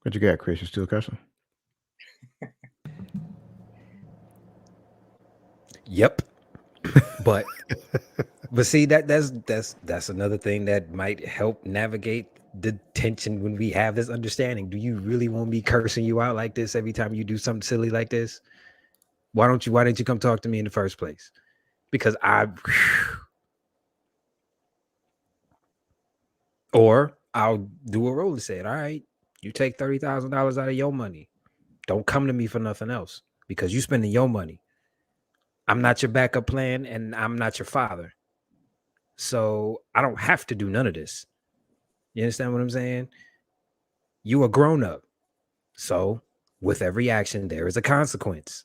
What you got, Chris? You still cussing? Yep. But see, that's another thing that might help navigate the tension when we have this understanding. Do you really want me cursing you out like this every time you do something silly like this? Why didn't you come talk to me in the first place? Because or I'll do a roll and say, all right, you take $30,000 out of your money. Don't come to me for nothing else because you spending your money. I'm not your backup plan and I'm not your father. So I don't have to do none of this. You understand what I'm saying? You a grown up. So with every action, there is a consequence.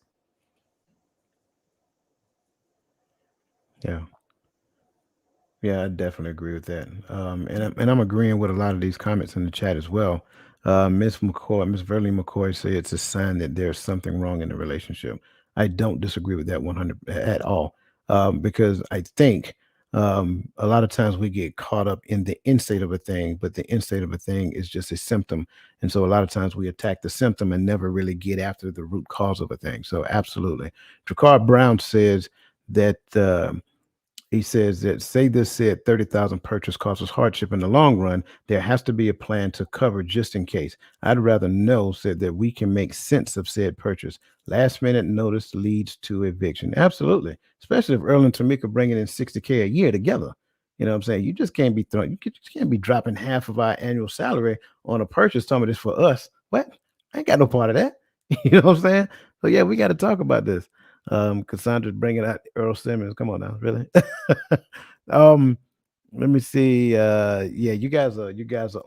Yeah. Yeah, I definitely agree with that. And I'm agreeing with a lot of these comments in the chat as well. Miss Verly McCoy said it's a sign that there's something wrong in the relationship. I don't disagree with that 100 at all, because I think a lot of times we get caught up in the end state of a thing, but the end state of a thing is just a symptom, and so a lot of times we attack the symptom and never really get after the root cause of a thing. So absolutely, Dracar Brown says that. He says that say this said 30,000 purchase causes hardship in the long run. There has to be a plan to cover just in case. I'd rather know said that we can make sense of said purchase. Last minute notice leads to eviction. Absolutely. Especially if Earl and Tamika bringing in 60K a year together. You know what I'm saying? You just can't be just can't be dropping half of our annual salary on a purchase. Some of this for us. What? I ain't got no part of that. You know what I'm saying? So yeah, we got to talk about this. Cassandra's bringing out Earl Simmons. Come on now, really? um, let me see. Yeah, you guys are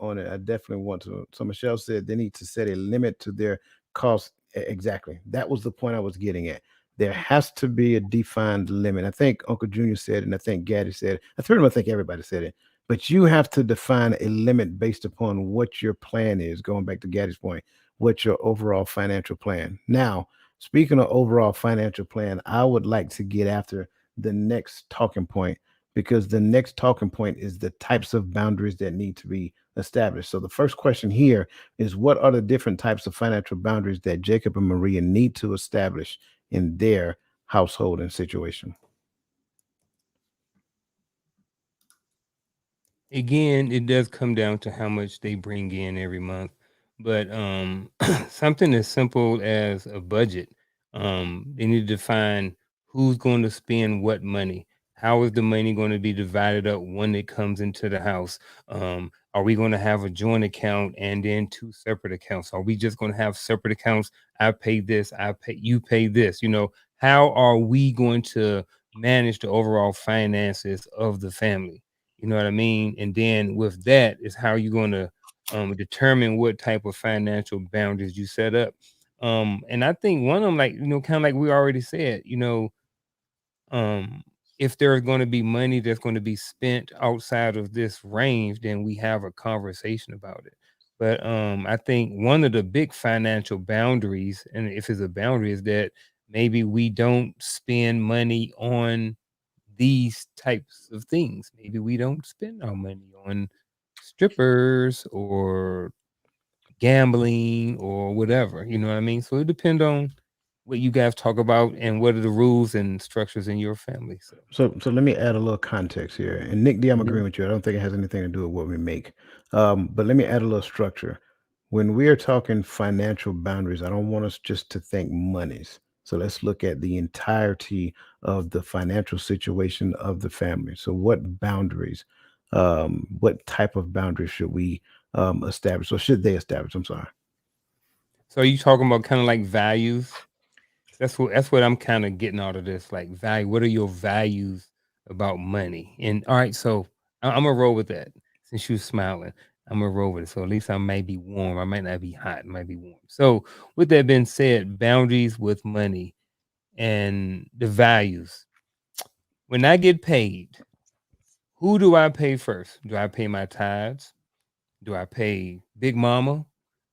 on it. I definitely want to. So Michelle said they need to set a limit to their cost. Exactly. That was the point I was getting at. There has to be a defined limit. I think Uncle Junior said it, and I think Gaddy said it. I think everybody said it. but you have to define a limit based upon what your plan is. Going back to Gaddy's point, what's your overall financial plan? Now, speaking of overall financial plan, I would like to get after the next talking point, because the next talking point is the types of boundaries that need to be established. So the first question here is, what are the different types of financial boundaries that Jacob and Maria need to establish in their household and situation? Again, it does come down to how much they bring in every month. But something as simple as a budget. They need to define who's going to spend what money. How is the money going to be divided up when it comes into the house? Are we going to have a joint account and then two separate accounts? Are we just going to have separate accounts? I pay this, I pay, you pay this. How are we going to manage the overall finances of the family? You know what I mean? And then with that is how you're going to determine what type of financial boundaries you set up. And I think one of them, like, kind of like we already said, um, if there's going to be money that's going to be spent outside of this range, then we have a conversation about it. But I think one of the big financial boundaries, and if it's a boundary, is that maybe we don't spend money on these types of things. Maybe we don't spend our money on strippers or gambling or whatever. You know what I mean? So it depends on what you guys talk about and what are the rules and structures in your family. So let me add a little context here. And Nick D, I'm Mhm. agreeing with you. I don't think it has anything to do with what we make. But let me add a little structure. When we are talking financial boundaries, I don't want us just to think monies. So let's look at the entirety of the financial situation of the family. So what boundaries, what type of boundaries should we establish, or should they establish? I'm sorry. So are you talking about kind of like values? That's what I'm kind of getting out of this. Like value. What are your values about money? And all right, so I'm gonna roll with that. Since you smiling, I'm gonna roll with it. So at least I might be warm. I might not be hot. I might be warm. So with that being said, boundaries with money and the values. When I get paid, who do I pay first? Do I pay my tithes? Do I pay Big Mama?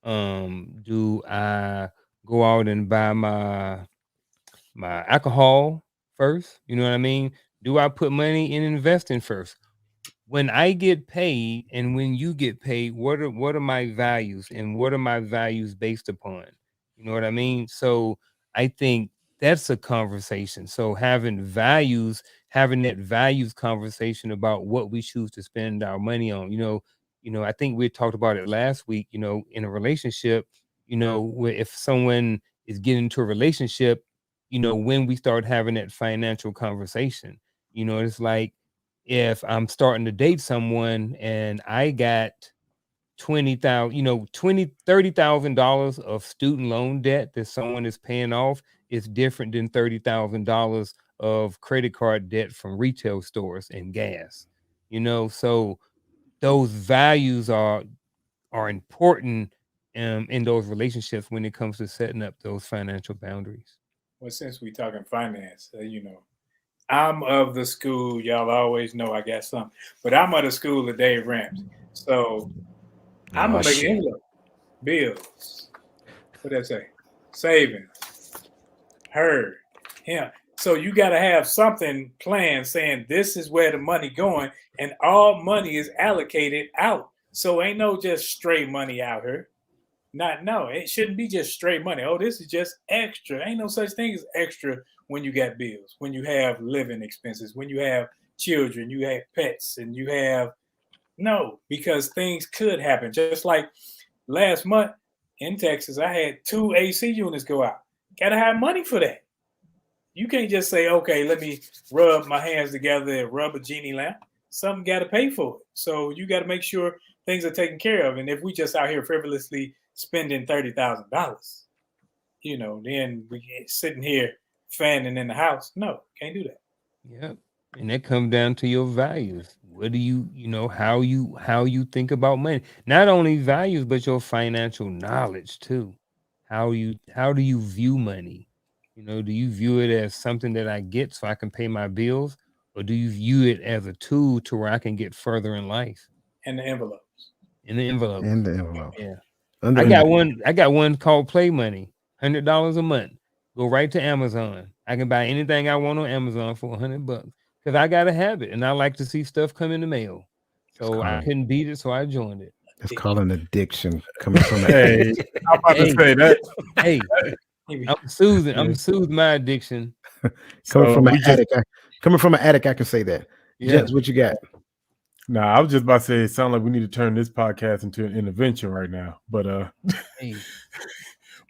Do I go out and buy my alcohol first? You know what I mean? Do I put money in investing first? When I get paid and when you get paid, what are my values and what are my values based upon? You know what I mean? So I think that's a conversation. So having that values conversation about what we choose to spend our money on. I think we talked about it last week, in a relationship, where if someone is getting into a relationship, when we start having that financial conversation, it's like if I'm starting to date someone and I got 20,000, $30,000 of student loan debt that someone is paying off is different than $30,000 of credit card debt from retail stores and gas. So those values are important in those relationships when it comes to setting up those financial boundaries. Well, since we talking finance, I'm of the school. Y'all always know I got something, but I'm of the school of Dave Ramsey. So I'm Oh gonna make it shit. look bills. What that say? Savings, her, him. So you got to have something planned saying this is where the money going, and all money is allocated out. So ain't no just straight money out here. Not no, it shouldn't be just straight money. Oh, this is just extra. Ain't no such thing as extra when you got bills, when you have living expenses, when you have children, you have pets, and you have no, because things could happen. Just like last month in Texas, I had 2 AC units go out. Gotta have money for that. You can't just say, okay, let me rub my hands together and rub a genie lamp. Something got to pay for it. So you got to make sure things are taken care of. And if we just out here frivolously spending $30,000, then we sitting here fanning in the house. No, can't do that. Yep. And that comes down to your values. What do how you think about money? Not only values, but your financial knowledge too. How do you view money? Do you view it as something that I get so I can pay my bills? or do you view it as a tool to where I can get further in life? And the envelopes. In the envelope. In the envelope. Yeah. Under I the- got one. I got one called Play Money. $100 a month. Go right to Amazon. I can buy anything I want on Amazon for $100 because I got a habit and I like to see stuff come in the mail. So I called- couldn't beat it, so I joined it. It's called an addiction coming from a Hey, I'm about Hey. to say that. Hey, Maybe. I'm soothing. I'm soothing my addiction. coming So from we an just addict. Coming from an addict, I can say that. Yeah. Jets, what you got? I was just about to say it sounds like we need to turn this podcast into an intervention right now. But Hey,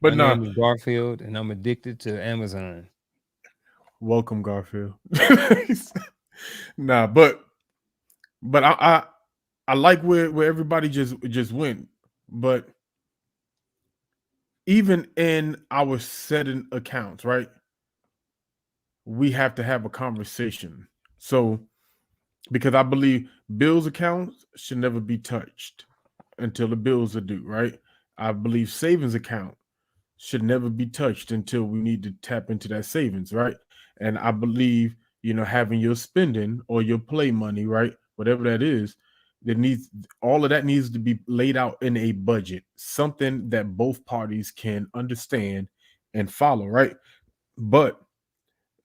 but my no, name is Garfield, and I'm addicted to Amazon. welcome Garfield. But I like where everybody just went. But even in our setting accounts, right? We have to have a conversation. So because I believe bills accounts should never be touched until the bills are due, right? I believe savings account should never be touched until we need to tap into that savings, right? And I believe, having your spending or your play money, right? Whatever that is, all of that needs to be laid out in a budget, something that both parties can understand and follow, right? But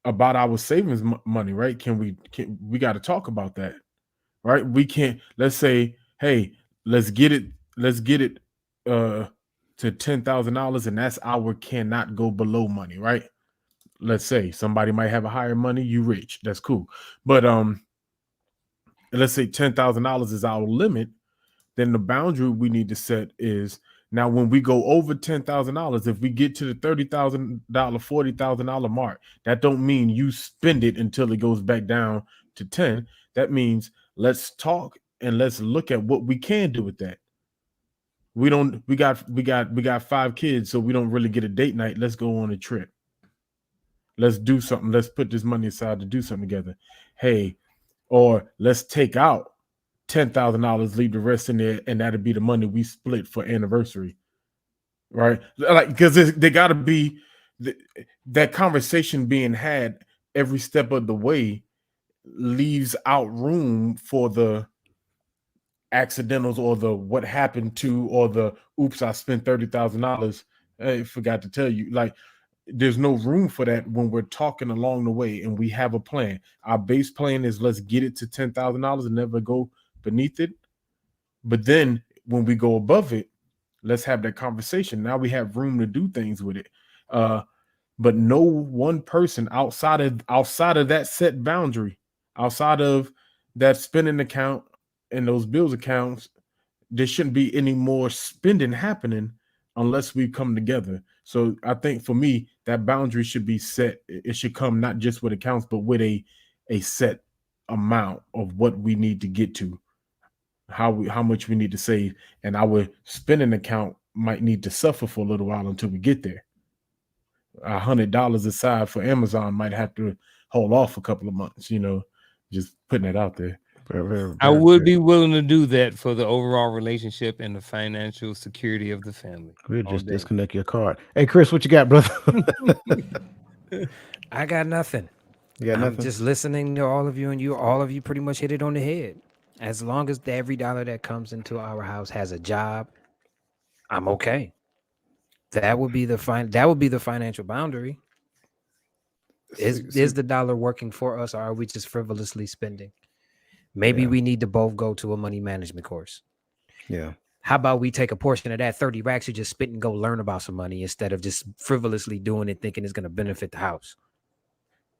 about our savings money, right? We got to talk about that, right? We can't, let's say, hey, let's get it to $10,000, and that's our cannot go below money, right? Let's say somebody might have a higher money, you rich, that's cool. But let's say $10,000 is our limit, then the boundary we need to set is now when we go over $10,000, if we get to the $30,000, $40,000 mark, that don't mean you spend it until it goes back down to 10. That means let's talk and let's look at what we can do with that. We got 5 kids, so we don't really get a date night. Let's go on a trip. Let's do something. Let's put this money aside to do something together. Hey, or let's take out $10,000, leave the rest in there, and that'll be the money we split for anniversary, right? Like, because they got to be that conversation being had every step of the way leaves out room for the accidentals or the what happened to or the oops, I spent $30,000. I forgot to tell you, like, there's no room for that when we're talking along the way and we have a plan. Our base plan is let's get it to $10,000 and never go beneath it. But then when we go above it, let's have that conversation. Now we have room to do things with it. But no one person outside of that set boundary, outside of that spending account and those bills accounts, there shouldn't be any more spending happening unless we come together. So I think for me, that boundary should be set. It should come not just with accounts, but with a set amount of what we need to get to, how much we need to save, and our spending account might need to suffer for a little while until we get there. $100 aside for Amazon might have to hold off a couple of months, just putting it out there. I would be willing to do that for the overall relationship and the financial security of the family. We'll all just day. disconnect your card. Hey, Chris, what you got, brother? I got nothing. You got I'm nothing? just listening to all of you, and all of you pretty much hit it on the head. As long as every dollar that comes into our house has a job, I'm okay. That would be the financial boundary. Is the dollar working for us, or are we just frivolously spending? Maybe we need to both go to a money management course. Yeah. How about we take a portion of that 30 racks you just spit and go learn about some money instead of just frivolously doing it thinking it's going to benefit the house?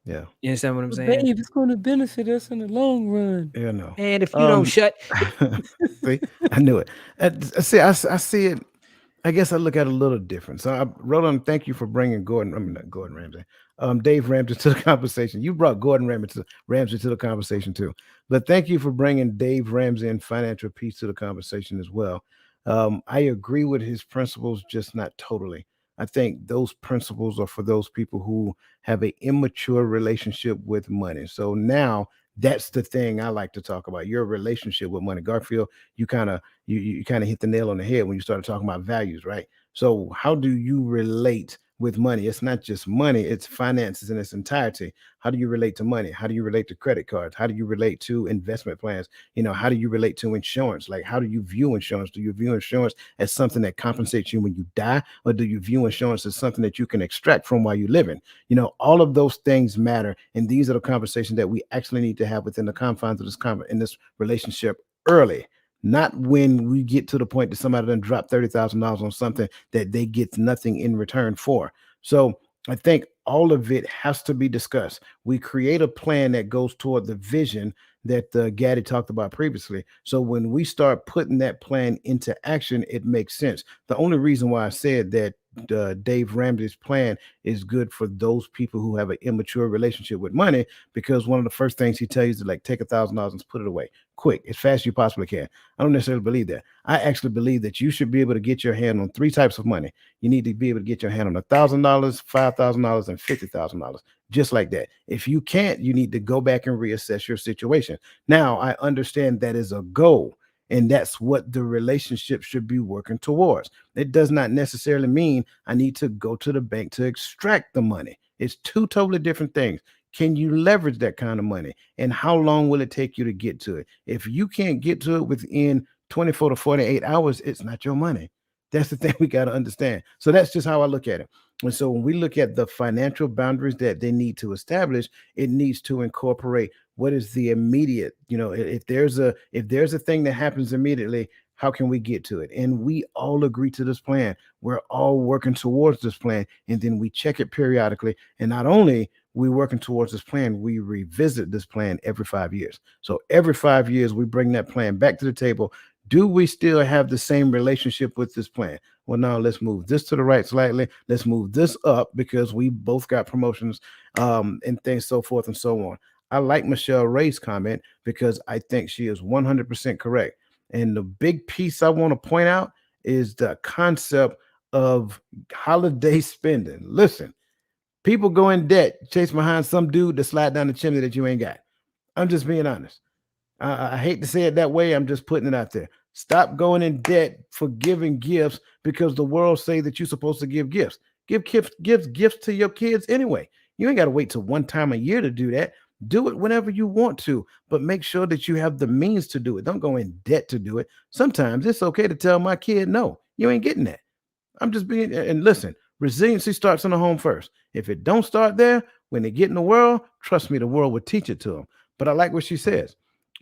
Yeah. You understand what I'm saying? Babe, it's going to benefit us in the long run. Yeah, no. And if you don't shut, see, I knew it. I see it. I guess I look at it a little different. So, Roland, thank you for bringing not Gordon Ramsay, Dave Ramsey to the conversation. You brought Gordon Ramsay to the conversation too. But thank you for bringing Dave Ramsey and financial peace to the conversation as well. I agree with his principles, just not totally. I think those principles are for those people who have an immature relationship with money. So now that's the thing I like to talk about, your relationship with money. Garfield, you kind of hit the nail on the head when you started talking about values, right? So how do you relate with money. It's not just money, it's finances in its entirety. How do you relate to money? How do you relate to credit cards? How do you relate to investment plans? How do you relate to insurance? Like, how do you view insurance? Do you view insurance as something that compensates you when you die, or do you view insurance as something that you can extract from while you're living? All of those things matter, and these are the conversations that we actually need to have within the confines of in this relationship early, not when we get to the point that somebody done drop $30,000 on something that they get nothing in return for. So I think all of it has to be discussed. We create a plan that goes toward the vision that Gaddy talked about previously. So when we start putting that plan into action, it makes sense. The only reason why I said that Dave Ramsey's plan is good for those people who have an immature relationship with money, because one of the first things he tells you is to, like, take $1,000 and put it away quick, as fast as you possibly can. I don't necessarily believe that. I actually believe that you should be able to get your hand on three types of money. You need to be able to get your hand on $1,000, $5,000, and $50,000. Just like that. If you can't, you need to go back and reassess your situation. Now, I understand that is a goal, and that's what the relationship should be working towards. It does not necessarily mean I need to go to the bank to extract the money. It's two totally different things. Can you leverage that kind of money? And how long will it take you to get to it? If you can't get to it within 24 to 48 hours, it's not your money. That's the thing we got to understand. So that's just how I look at it. And so when we look at the financial boundaries that they need to establish, it needs to incorporate what is the immediate, if there's a thing that happens immediately, how can we get to it? And we all agree to this plan. We're all working towards this plan, and then we check it periodically. And not only we working towards this plan, we revisit this plan every 5 years. So every 5 years, we bring that plan back to the table. Do we still have the same relationship with this plan? Well, now let's move this to the right slightly. Let's move this up because we both got promotions, and things, so forth and so on. I like Michelle Ray's comment because I think she is 100% correct. And the big piece I want to point out is the concept of holiday spending. Listen, people go in debt, chase behind some dude to slide down the chimney that you ain't got. I'm just being honest. I hate to say it that way. I'm just putting it out there. Stop going in debt for giving gifts because the world say that you're supposed to give gifts. Give gifts to your kids anyway. You ain't got to wait till one time a year to do that. Do it whenever you want to, but make sure that you have the means to do it. Don't go in debt to do it. Sometimes it's okay to tell my kid, no, you ain't getting that. I'm just being, and listen, resiliency starts in the home first. If it don't start there, when they get in the world, trust me, the world will teach it to them. But I like what she says.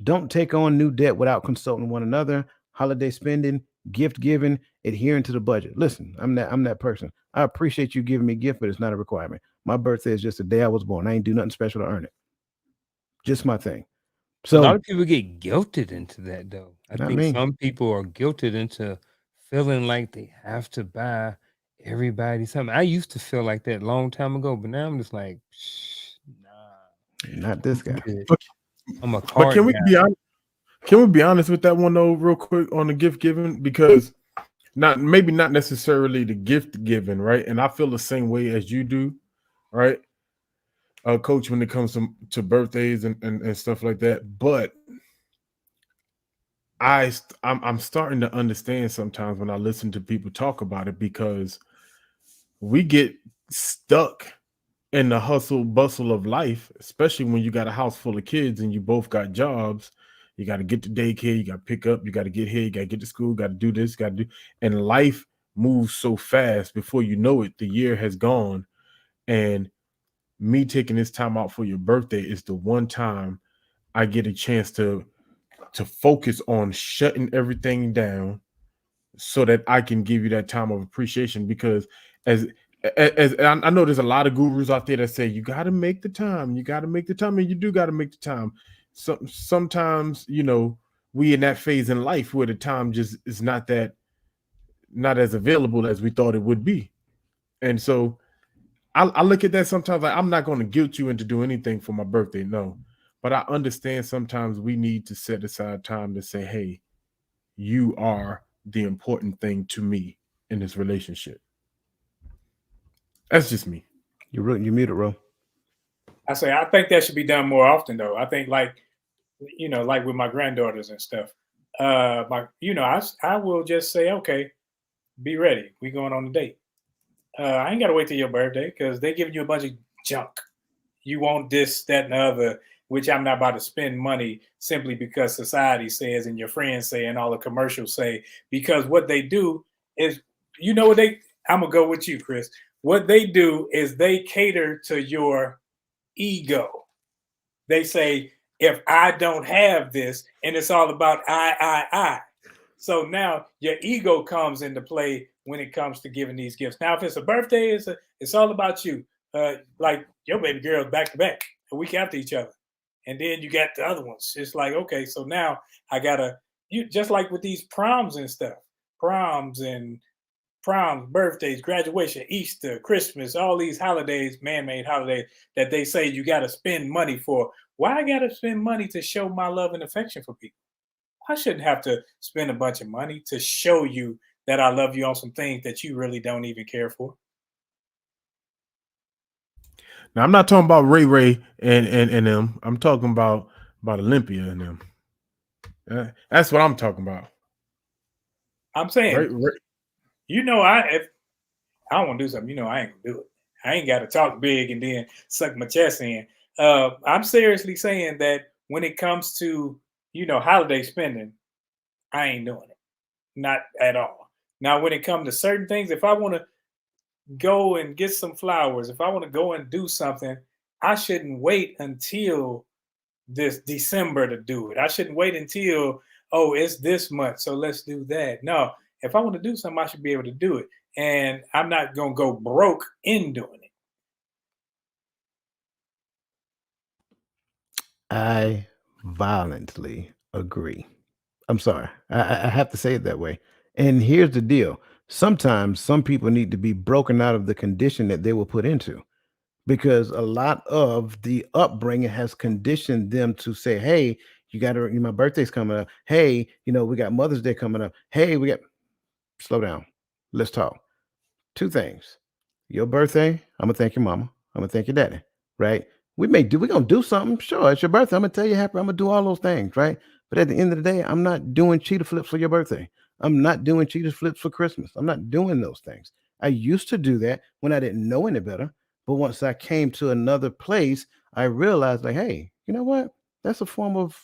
Don't take on new debt without consulting one another. Holiday spending, gift giving, adhering to the budget. Listen, I'm that person. I appreciate you giving me a gift, but it's not a requirement. My birthday is just the day I was born. I ain't do nothing special to earn it. Just my thing. A lot So of people get guilted into that, though. I not think me. some people are guilted into feeling like they have to buy everybody something. I used to feel like that a long time ago, but now I'm just like, nah, Not this guy. good. But, I'm a but card can we guy. be honest? Can we be honest with that one though, real quick, on the gift giving? Because not necessarily the gift giving, right? And I feel the same way as you do, right? Coach, when it comes to birthdays and stuff like that. But I'm starting to understand sometimes when I listen to people talk about it, because we get stuck in the hustle bustle of life, especially when you got a house full of kids and you both got jobs. You got to get to daycare, you got to pick up, you got to get here, you got to get to school, got to do this, got to do, and life moves so fast. Before you know it, the year has gone. And me taking this time out for your birthday is the one time I get a chance to focus on shutting everything down so that I can give you that time of appreciation. Because as I know there's a lot of gurus out there that say you got to make the time, and you do got to make the time. Sometimes, we in that phase in life where the time just is not as available as we thought it would be. And so I look at that sometimes like, I'm not going to guilt you into doing anything for my birthday, no. But I understand sometimes we need to set aside time to say, hey, you are the important thing to me in this relationship. That's just me. You muted, Ro. I think that should be done more often, though. I think, like with my granddaughters and stuff. I will just say, okay, be ready. We going on a date. I ain't got to wait till your birthday because they giving you a bunch of junk. You want this, that, and the other, which I'm not about to spend money simply because society says and your friends say and all the commercials say. Because what they do is, you know what they, I'm going to go with you, Chris. What they do is they cater to your ego. They say, if I don't have this, and it's all about I. So now your ego comes into play when it comes to giving these gifts. Now, if it's a birthday, it's all about you. Like your baby girls back to back, a week after each other, and then you got the other ones. It's like, okay, so now I gotta, you just like with these proms and stuff, proms and proms, birthdays, graduation, Easter, Christmas, all these holidays, man-made holidays that they say you got to spend money for. Why I got to spend money to show my love and affection for people? I shouldn't have to spend a bunch of money to show you that I love you on some things that you really don't even care for. Now I'm not talking about Ray Ray and them. I'm talking about Olympia and them. That's what I'm talking about. I'm saying, Ray. you know, if I don't want to do something, you know, I ain't gonna do it. I ain't got to talk big and then suck my chest in. I'm seriously saying that when it comes to, you know, holiday spending, I ain't doing it. Not at all. Now, when it comes to certain things, if I want to go and get some flowers, if I want to go and do something, I shouldn't wait until this December to do it. I shouldn't wait until, oh, it's this month, so let's do that. No, if I want to do something, I should be able to do it. And I'm not going to go broke in doing it. I violently agree. I'm sorry. I have to say it that way. And here's the deal. Sometimes some people need to be broken out of the condition that they were put into because a lot of the upbringing has conditioned them to say, hey, you got to, my birthday's coming up. Hey, we got Mother's Day coming up. Hey, we got, slow down. Let's talk. Two things. Your birthday, I'm gonna thank your mama. I'm gonna thank your daddy, right? We're gonna do something. Sure, it's your birthday. I'm gonna tell you happy. I'm gonna do all those things, right? But at the end of the day, I'm not doing cheetah flips for your birthday. I'm not doing cheetah flips for Christmas. I'm not doing those things. I used to do that when I didn't know any better. But once I came to another place, I realized like, hey, you know what? That's a form of,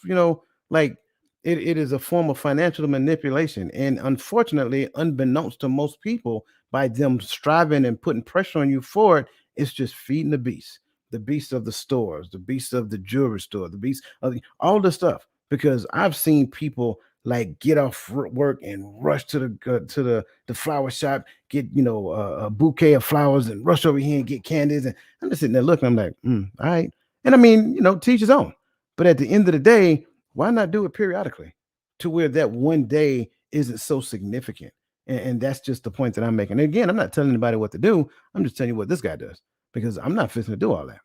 like it is a form of financial manipulation. And unfortunately, unbeknownst to most people, by them striving and putting pressure on you for it, it's just feeding the beast of the stores, the beast of the jewelry store, the beast of all the stuff. Because I've seen people like get off work and rush to the flower shop, get a bouquet of flowers and rush over here and get candies. And I'm just sitting there looking. I'm like, all right. And I mean, teach his own. But at the end of the day, why not do it periodically to where that one day isn't so significant? And that's just the point that I'm making. And again, I'm not telling anybody what to do. I'm just telling you what this guy does because I'm not fixing to do all that.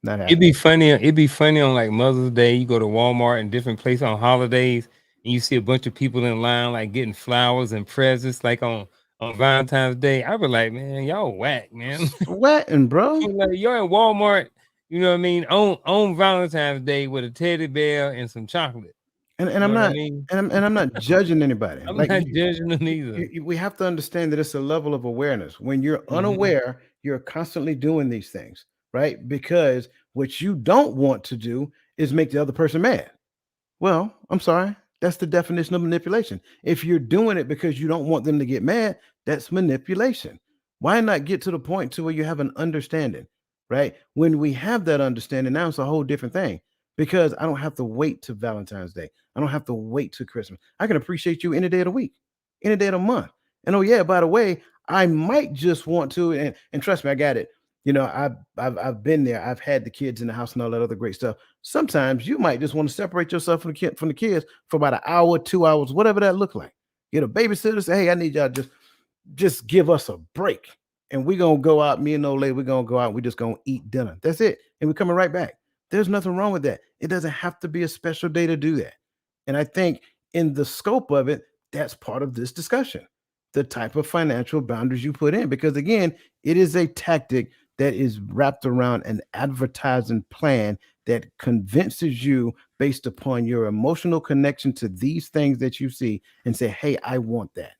Not It'd happening. be funny. It'd be funny on like Mother's Day. You go to Walmart and different places on holidays, and you see a bunch of people in line like getting flowers and presents. Like on Valentine's Day, I be like, man, y'all whack, man. Sweating, bro. Like you're in Walmart, you know what I mean? On Valentine's Day with a teddy bear and some chocolate. And You I'm know what I not mean? and I'm not judging anybody. I'm Like not judging them either. we have to understand that it's a level of awareness. When you're Mhm. unaware, you're constantly doing these things, right? Because what you don't want to do is make the other person mad. Well, I'm sorry. That's the definition of manipulation. If you're doing it because you don't want them to get mad, that's manipulation. Why not get to the point to where you have an understanding, right? When we have that understanding, now it's a whole different thing because I don't have to wait to Valentine's Day. I don't have to wait to Christmas. I can appreciate you any day of the week, any day of the month. And oh yeah, by the way, I might just want to, and trust me, I got it. I've been there. I've had the kids in the house and all that other great stuff. Sometimes you might just want to separate yourself from the kids for about an hour, 2 hours, whatever that look like. Get a babysitter, say, hey, I need y'all just give us a break. And we're gonna go out, me and old lady, we're gonna go out, and we're just gonna eat dinner. That's it. And we're coming right back. There's nothing wrong with that. It doesn't have to be a special day to do that. And I think in the scope of it, that's part of this discussion. The type of financial boundaries you put in. Because again, it is a tactic that is wrapped around an advertising plan that convinces you based upon your emotional connection to these things that you see and say, hey, I want that.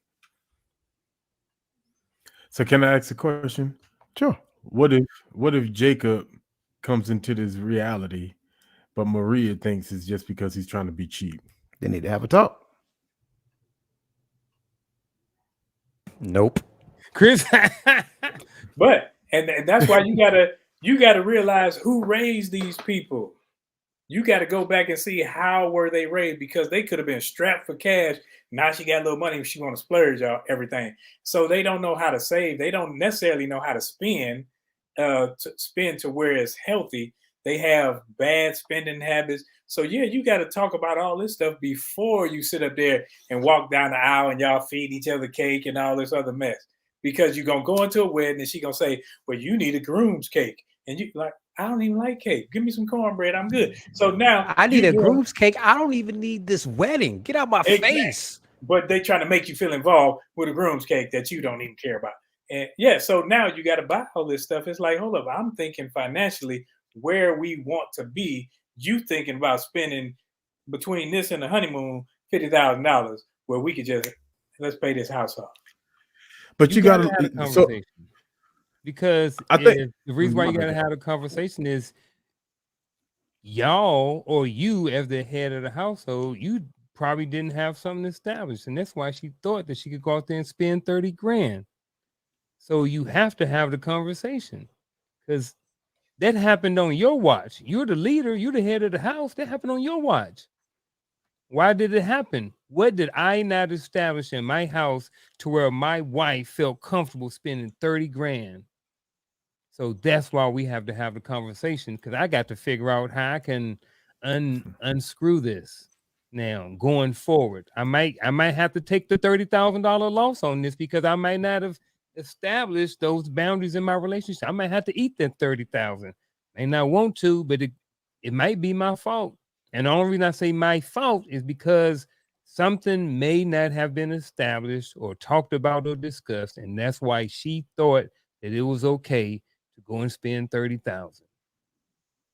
So can I ask a question? Sure. What if Jacob comes into this reality, but Maria thinks it's just because he's trying to be cheap? They need to have a talk. Nope. Chris. But and that's why you gotta realize who raised these people. You got to go back and see how were they raised, because they could have been strapped for cash. Now she got a little money, she want to splurge on everything. So they don't know how to save. They don't necessarily know how to spend to where it's healthy. They have bad spending habits. So yeah, you got to talk about all this stuff before you sit up there and walk down the aisle and y'all feed each other cake and all this other mess. Because you're gonna go into a wedding and she gonna say, "Well, you need a groom's cake," and you like, "I don't even like cake. Give me some cornbread. I'm good." So now I need you a doing groom's cake. I don't even need this wedding. Get out my exactly, face. but they trying to make you feel involved with a groom's cake that you don't even care about. And yeah, so now you got to buy all this stuff. It's like, hold up, I'm thinking financially where we want to be. You thinking about spending between this and the honeymoon $50,000, where we could just let's pay this house off. But You you gotta got have a to. So conversation. Because I think. the reason why My you gotta bad. have a conversation is y'all or you as the head of the household, you probably didn't have something established. And that's why she thought that she could go out there and spend 30 grand. So you have to have the conversation. Because that happened on your watch. You're the leader, you're the head of the house. That happened on your watch. Why did it happen? What did I not establish in my house to where my wife felt comfortable spending 30 grand? So that's why we have to have the conversation, because I got to figure out how I can unscrew this now going forward. I might have to take the $30,000 loss on this because I might not have established those boundaries in my relationship. I might have to eat that 30,000. May not want to, but it might be my fault. And the only reason I say my fault is because something may not have been established or talked about or discussed, and that's why she thought that it was okay to go and spend 30,000.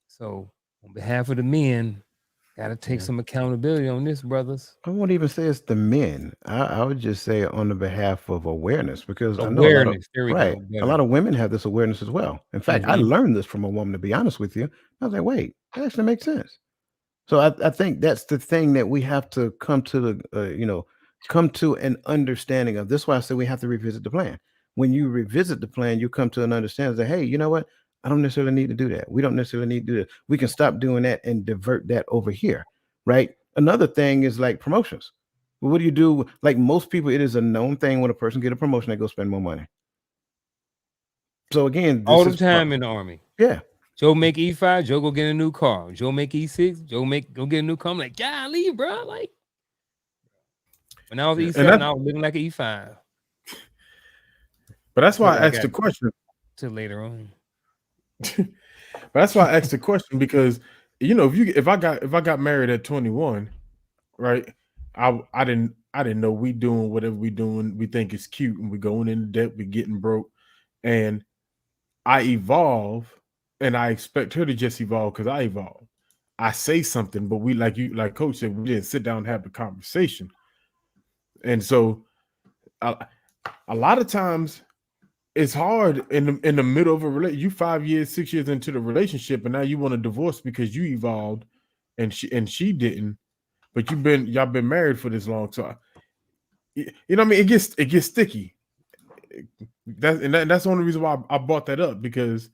So, on behalf of the men, got to take Yeah. some accountability on this, brothers. I won't even say it's the men. I would just say on the behalf of awareness, because I know a lot of Awareness. There we right, go. a Better. lot of women have this awareness as well. In fact, I Mhm. learned this from a woman, to be honest with you. I was like, wait, that actually makes sense. So I think that's the thing that we have to come to come to an understanding of. This is why I say we have to revisit the plan. When you revisit the plan, you come to an understanding that, hey, you know what? I don't necessarily need to do that. We don't necessarily need to do that. We can stop doing that and divert that over here, right? Another thing is like promotions. What do you do? Like most people, it is a known thing when a person get a promotion, they go spend more money. So again, All this the is time in the army. yeah. Joe make E5, Joe go get a new car. Joe make E6, Joe go get a new car. I'm like, golly, bro. Like, when I was And E7, I was looking like an E5 but that's why until I I asked got the question. to later on. But that's why I asked the question, because if I got married at 21, right? I didn't know we doing whatever we doing. We think it's cute, and we going into debt. We getting broke, and I evolve, and I expect her to just evolve because I evolve. I say something, but we like Coach said, we didn't sit down and have the conversation, and so a lot of times it's hard in the middle of a relationship. You 5 years, 6 years into the relationship, and now you want a divorce because you evolved, and she didn't. But y'all been married for this long, so you know what I mean. It gets sticky. That's the only reason why I brought that up, because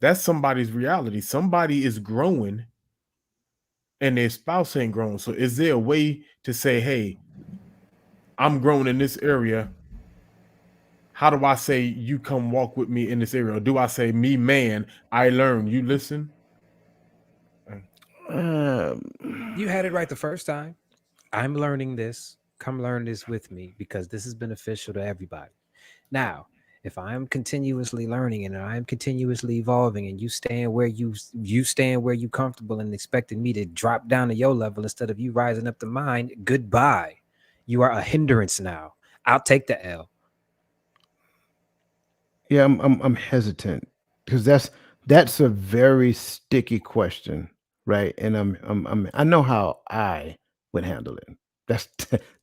that's somebody's reality. Somebody is growing, and their spouse ain't grown. So is there a way to say, hey, I'm growing in this area? How do I say you come walk with me in this area? Or do I say, me man, I learn, you listen? You had it right the first time. I'm learning this. Come learn this with me because this is beneficial to everybody. Now, if I'm continuously learning and I'm continuously evolving, and you stand where you stand where you comfortable and expecting me to drop down to your level instead of you rising up to mine, goodbye. You are a hindrance now. I'll take the L. Yeah, I'm hesitant because that's a very sticky question, right? And I know how I would handle it. That's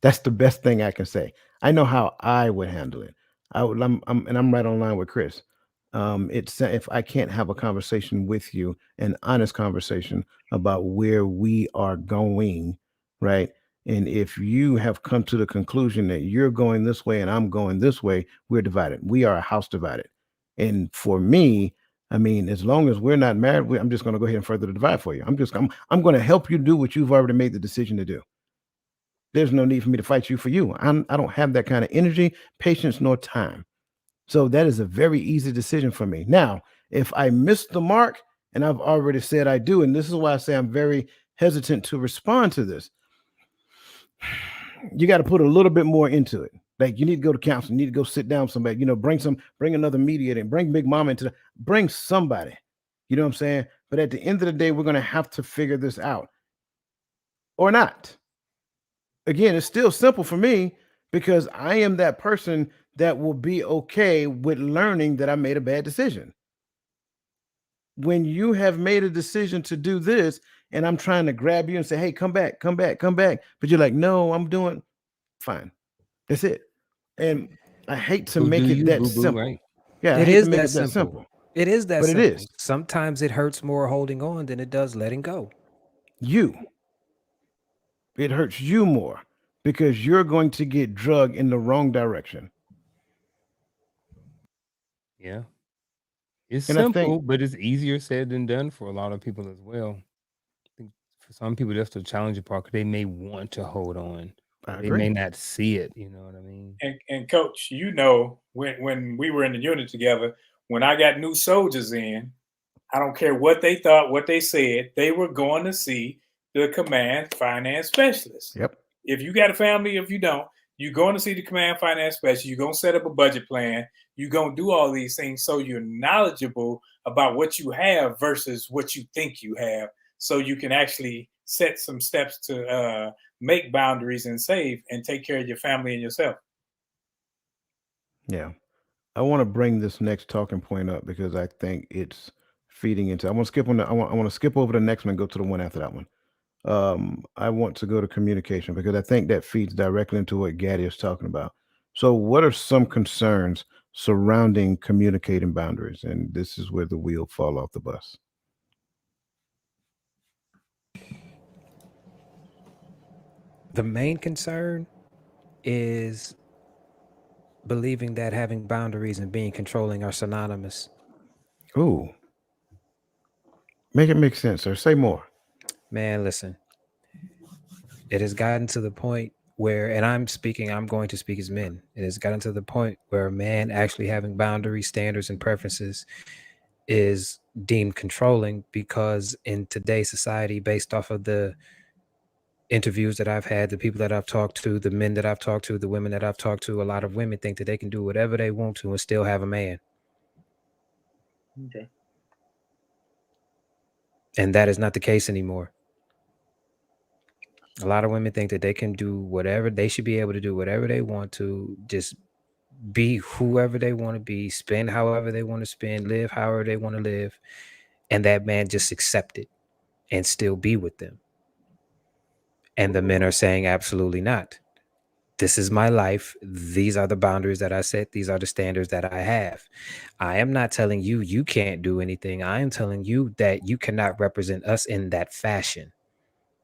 that's the best thing I can say. I know how I would handle it. I'm right on line with Chris. It's if I can't have a conversation with you, an honest conversation about where we are going, right? And if you have come to the conclusion that you're going this way and I'm going this way, we're divided. We are a house divided. And for me, I mean, as long as we're not married, I'm just going to go ahead and further the divide for you. I'm going to help you do what you've already made the decision to do. There's no need for me to fight you for you. I don't have that kind of energy, patience, nor time. So that is a very easy decision for me. Now, if I miss the mark, and I've already said I do, and this is why I say I'm very hesitant to respond to this, you got to put a little bit more into it. Like you need to go to counseling, you need to go sit down with somebody, bring another mediator, and bring Big Mama bring somebody. You know what I'm saying? But at the end of the day, we're going to have to figure this out or not. Again, it's still simple for me because I am that person that will be okay with learning that I made a bad decision. When you have made a decision to do this and I'm trying to grab you and say, hey, come back, come back, come back. But you're like, no, I'm doing fine. That's it. And I hate to Go make do it you, that boo-boo, simple. right? Yeah, I It hate to is make that it that simple. simple. It is that But it simple. is. Sometimes it hurts more holding on than it does letting go. It hurts you more because you're going to get drugged in the wrong direction. Yeah. It's And I think simple, but it's easier said than done for a lot of people as well. I think for some people, that's the challenging part because they may want to hold on, I or they may agree. not see it. You know what I mean? And coach, when we were in the unit together, when I got new soldiers in, I don't care what they thought, what they said, they were going to see the command finance specialist. Yep. If you got a family, if you don't, you're going to see the command finance specialist. You're going to set up a budget plan. You're going to do all these things so you're knowledgeable about what you have versus what you think you have, so you can actually set some steps to make boundaries and save and take care of your family and yourself. Yeah. I want to bring this next talking point up because I think it's feeding into. I want to skip over the next one and go to the one after that one. I want to go to communication because I think that feeds directly into what Gaddy is talking about. So, what are some concerns surrounding communicating boundaries? And this is where the wheel fall off the bus. The main concern is believing that having boundaries and being controlling are synonymous. Ooh, make it make sense, sir. Say more. Man, listen, it has gotten to the point where, and I'm going to speak as men, it has gotten to the point where a man actually having boundaries, standards, and preferences is deemed controlling because in today's society, based off of the interviews that I've had, the people that I've talked to, the men that I've talked to, the women that I've talked to, a lot of women think that they can do whatever they want to and still have a man. Okay. And that is not the case anymore. A lot of women think that they can do whatever, they should be able to do whatever they want to, just be whoever they want to be, spend however they want to spend, live however they want to live, and that man just accept it and still be with them. And the men are saying absolutely not. This is my life. These are the boundaries that I set. These are the standards that I have. I am not telling you you can't do anything. I am telling you that you cannot represent us in that fashion.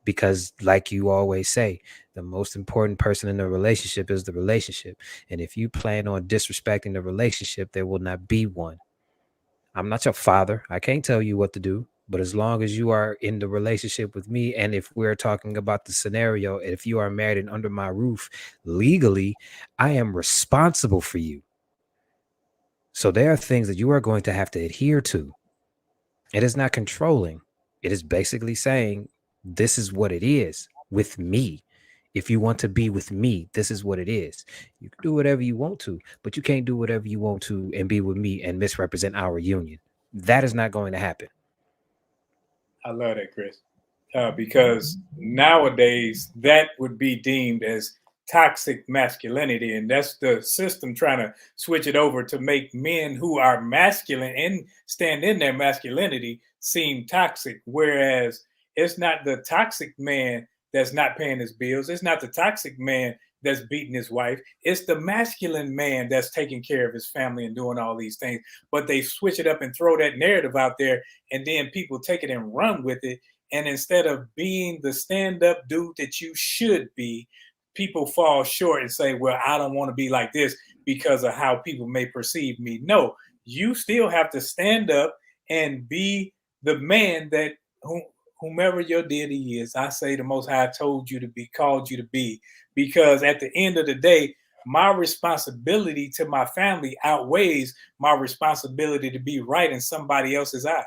Because like you always say, the most important person in the relationship is the relationship. And if you plan on disrespecting the relationship, there will not be one. I'm not your father. I can't tell you what to do. But as long as you are in the relationship with me, and if we're talking about the scenario, if you are married and under my roof legally, I am responsible for you. So there are things that you are going to have to adhere to. It is not controlling. It is basically saying, this is what it is with me. If you want to be with me, this is what it is. You can do whatever you want to, but you can't do whatever you want to and be with me and misrepresent our union. That is not going to happen. I love that, Chris, because nowadays that would be deemed as toxic masculinity, and that's the system trying to switch it over to make men who are masculine and stand in their masculinity seem toxic. Whereas it's not the toxic man that's not paying his bills. It's not the toxic man that's beating his wife. It's the masculine man that's taking care of his family and doing all these things. But they switch it up and throw that narrative out there, and then people take it and run with it. And instead of being the stand-up dude that you should be, people fall short and say, well, I don't want to be like this because of how people may perceive me. No, you still have to stand up and be the man that whomever your deity is. I say the Most High told you to be, called you to be, because at the end of the day, my responsibility to my family outweighs my responsibility to be right in somebody else's eyes.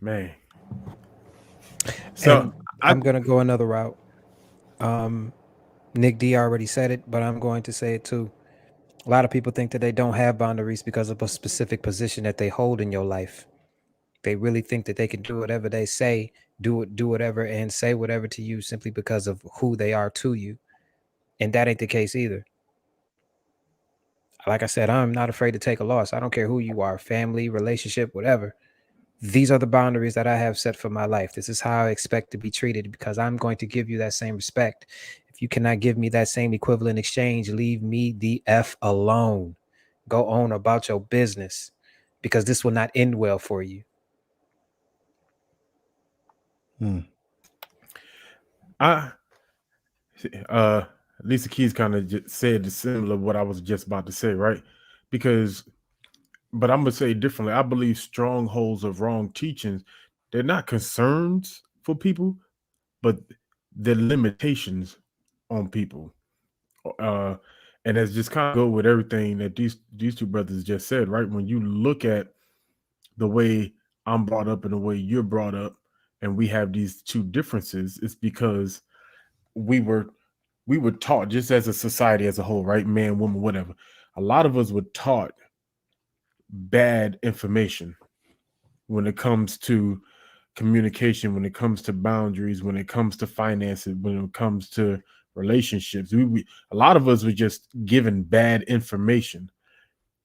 Man. So I'm gonna go another route. Nick D already said it, but I'm going to say it too. A lot of people think that they don't have boundaries because of a specific position that they hold in your life. They really think that they can do whatever they say, do whatever and say whatever to you simply because of who they are to you. And that ain't the case either. Like I said, I'm not afraid to take a loss. I don't care who you are, family, relationship, whatever. These are the boundaries that I have set for my life. This is how I expect to be treated because I'm going to give you that same respect. If you cannot give me that same equivalent exchange, leave me the F alone. Go on about your business because this will not end well for you. Lisa Keys kind of just said the similar what I was just about to say, right? But I'm gonna say differently. I believe strongholds of wrong teachings, they're not concerns for people, but they're limitations on people. And that's just kind of go with everything that these two brothers just said, right? When you look at the way I'm brought up and the way you're brought up, and we have these two differences, it's because we were taught, just as a society as a whole, right? Man, woman, whatever. A lot of us were taught bad information when it comes to communication, when it comes to boundaries, when it comes to finances, when it comes to relationships. A lot of us were just given bad information.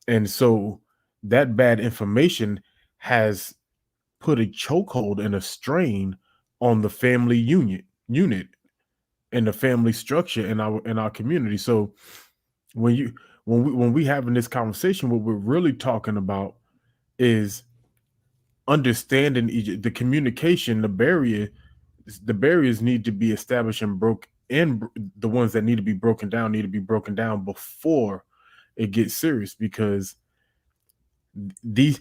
And so that bad information has put a chokehold and a strain on the family unit and the family structure in our community. So when we having this conversation, what we're really talking about is understanding the communication, the barriers need to be established and broke, and the ones that need to be broken down need to be broken down before it gets serious, because this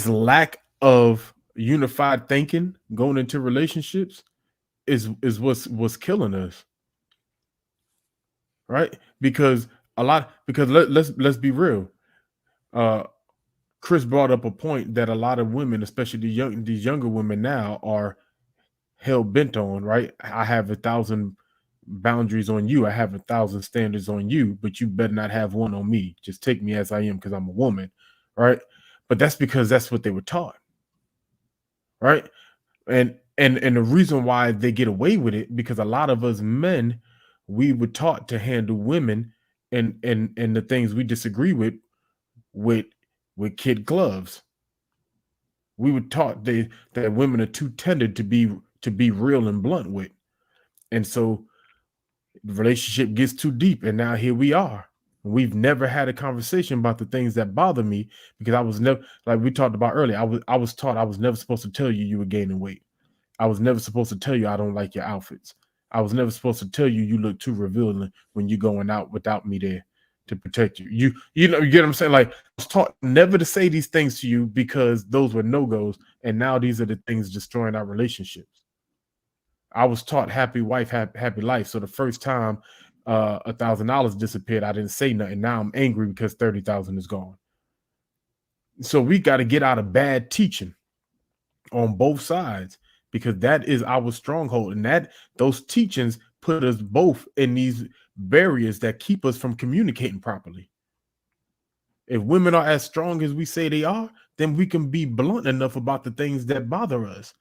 lack of unified thinking going into relationships is what's killing us, right? Because let's be real. Chris brought up a point that a lot of women, especially these younger women now, are hell bent on, right? I have 1,000 boundaries on you. I have 1,000 standards on you, but you better not have one on me. Just take me as I am because I'm a woman, right? But that's because that's what they were taught, right? And the reason why they get away with it, because a lot of us men, we were taught to handle women and the things we disagree with kid gloves. We were taught that women are too tender to be real and blunt with. And so the relationship gets too deep, and now here we are. We've never had a conversation about the things that bother me, because I was never, like we talked about earlier, I was taught I was never supposed to tell you were gaining weight. I was never supposed to tell you I don't like your outfits. I was never supposed to tell you look too revealing when you're going out without me there to protect you. You know, you get what I'm saying? Like, I was taught never to say these things to you because those were no-goes, and now these are the things destroying our relationships. I was taught happy wife, happy life. So the first time $1,000 disappeared, I didn't say nothing. Now I'm angry because 30,000 is gone. So we got to get out of bad teaching on both sides, because that is our stronghold, and that those teachings put us both in these barriers that keep us from communicating properly. If women are as strong as we say they are, then we can be blunt enough about the things that bother us.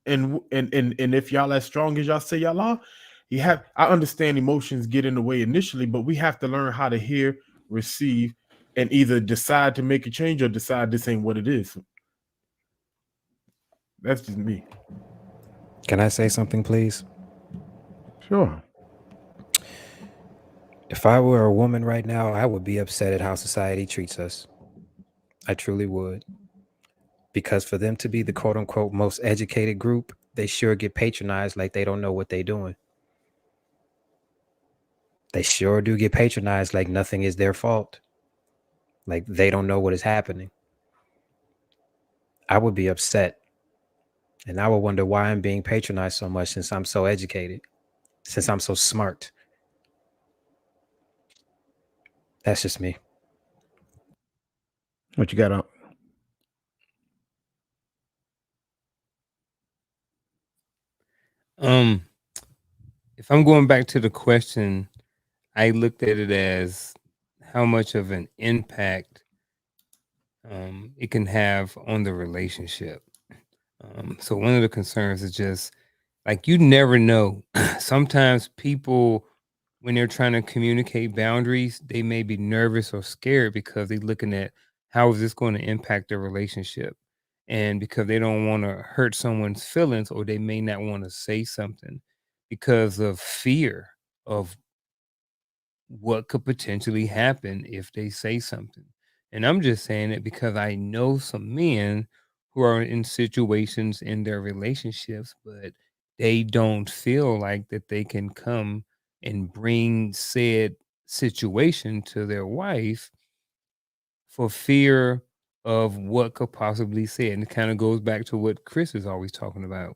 And if y'all as strong as y'all say y'all are, I understand emotions get in the way initially, but we have to learn how to hear, receive, and either decide to make a change or decide this ain't what it is. That's just me. Can I say something, please? Sure. If I were a woman right now, I would be upset at how society treats us. I truly would. Because for them to be the quote unquote most educated group, they sure get patronized like they don't know what they're doing. They sure do get patronized like nothing is their fault. Like they don't know what is happening. I would be upset. And I would wonder why I'm being patronized so much since I'm so educated, since I'm so smart. That's just me. What you got on? Um, if I'm going back to the question, I looked at it as how much of an impact it can have on the relationship. So one of the concerns is just like you never know. Sometimes people, when they're trying to communicate boundaries, they may be nervous or scared because they're looking at how is this going to impact their relationship, and because they don't want to hurt someone's feelings, or they may not want to say something because of fear of what could potentially happen if they say something. And I'm just saying it because I know some men who are in situations in their relationships, but they don't feel like that they can come and bring said situation to their wife for fear of what could possibly say. And it kind of goes back to what Chris is always talking about.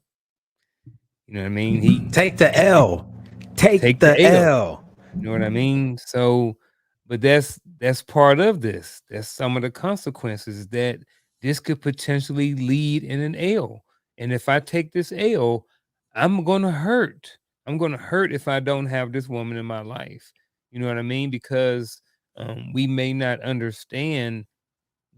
You know what I mean? He Take the L. Take take the the L. L. You know what I mean? So, but that's part of this. That's some of the consequences that this could potentially lead in an L. And if I take this L, I'm gonna hurt. I'm gonna hurt if I don't have this woman in my life. You know what I mean? Because we may not understand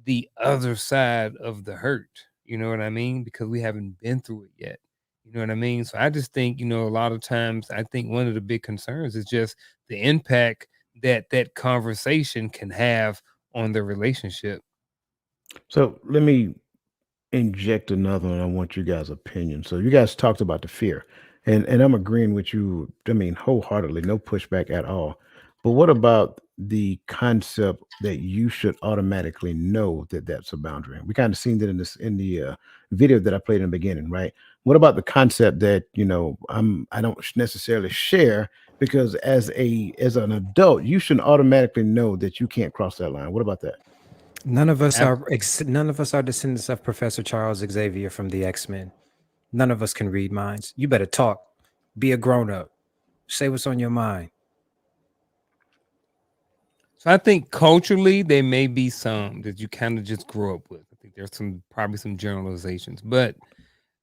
the other side of the hurt. You know what I mean? Because we haven't been through it yet. You know what I mean? So I just think, a lot of times I think one of the big concerns is just the impact that that conversation can have on the relationship. So let me inject another one. I want you guys' opinion. So you guys talked about the fear, and I'm agreeing with you. I mean, wholeheartedly, no pushback at all. But what about the concept that you should automatically know that that's a boundary? We kind of seen that in the video that I played in the beginning, right? What about the concept that I don't necessarily share because as an adult, you should automatically know that you can't cross that line. What about that? Ab- None of us are descendants of Professor Charles Xavier from the X-Men. None of us can read minds. You better talk. Be a grown up. Say what's on your mind. So I think culturally there may be some that you kind of just grew up with. I think there's probably some generalizations, but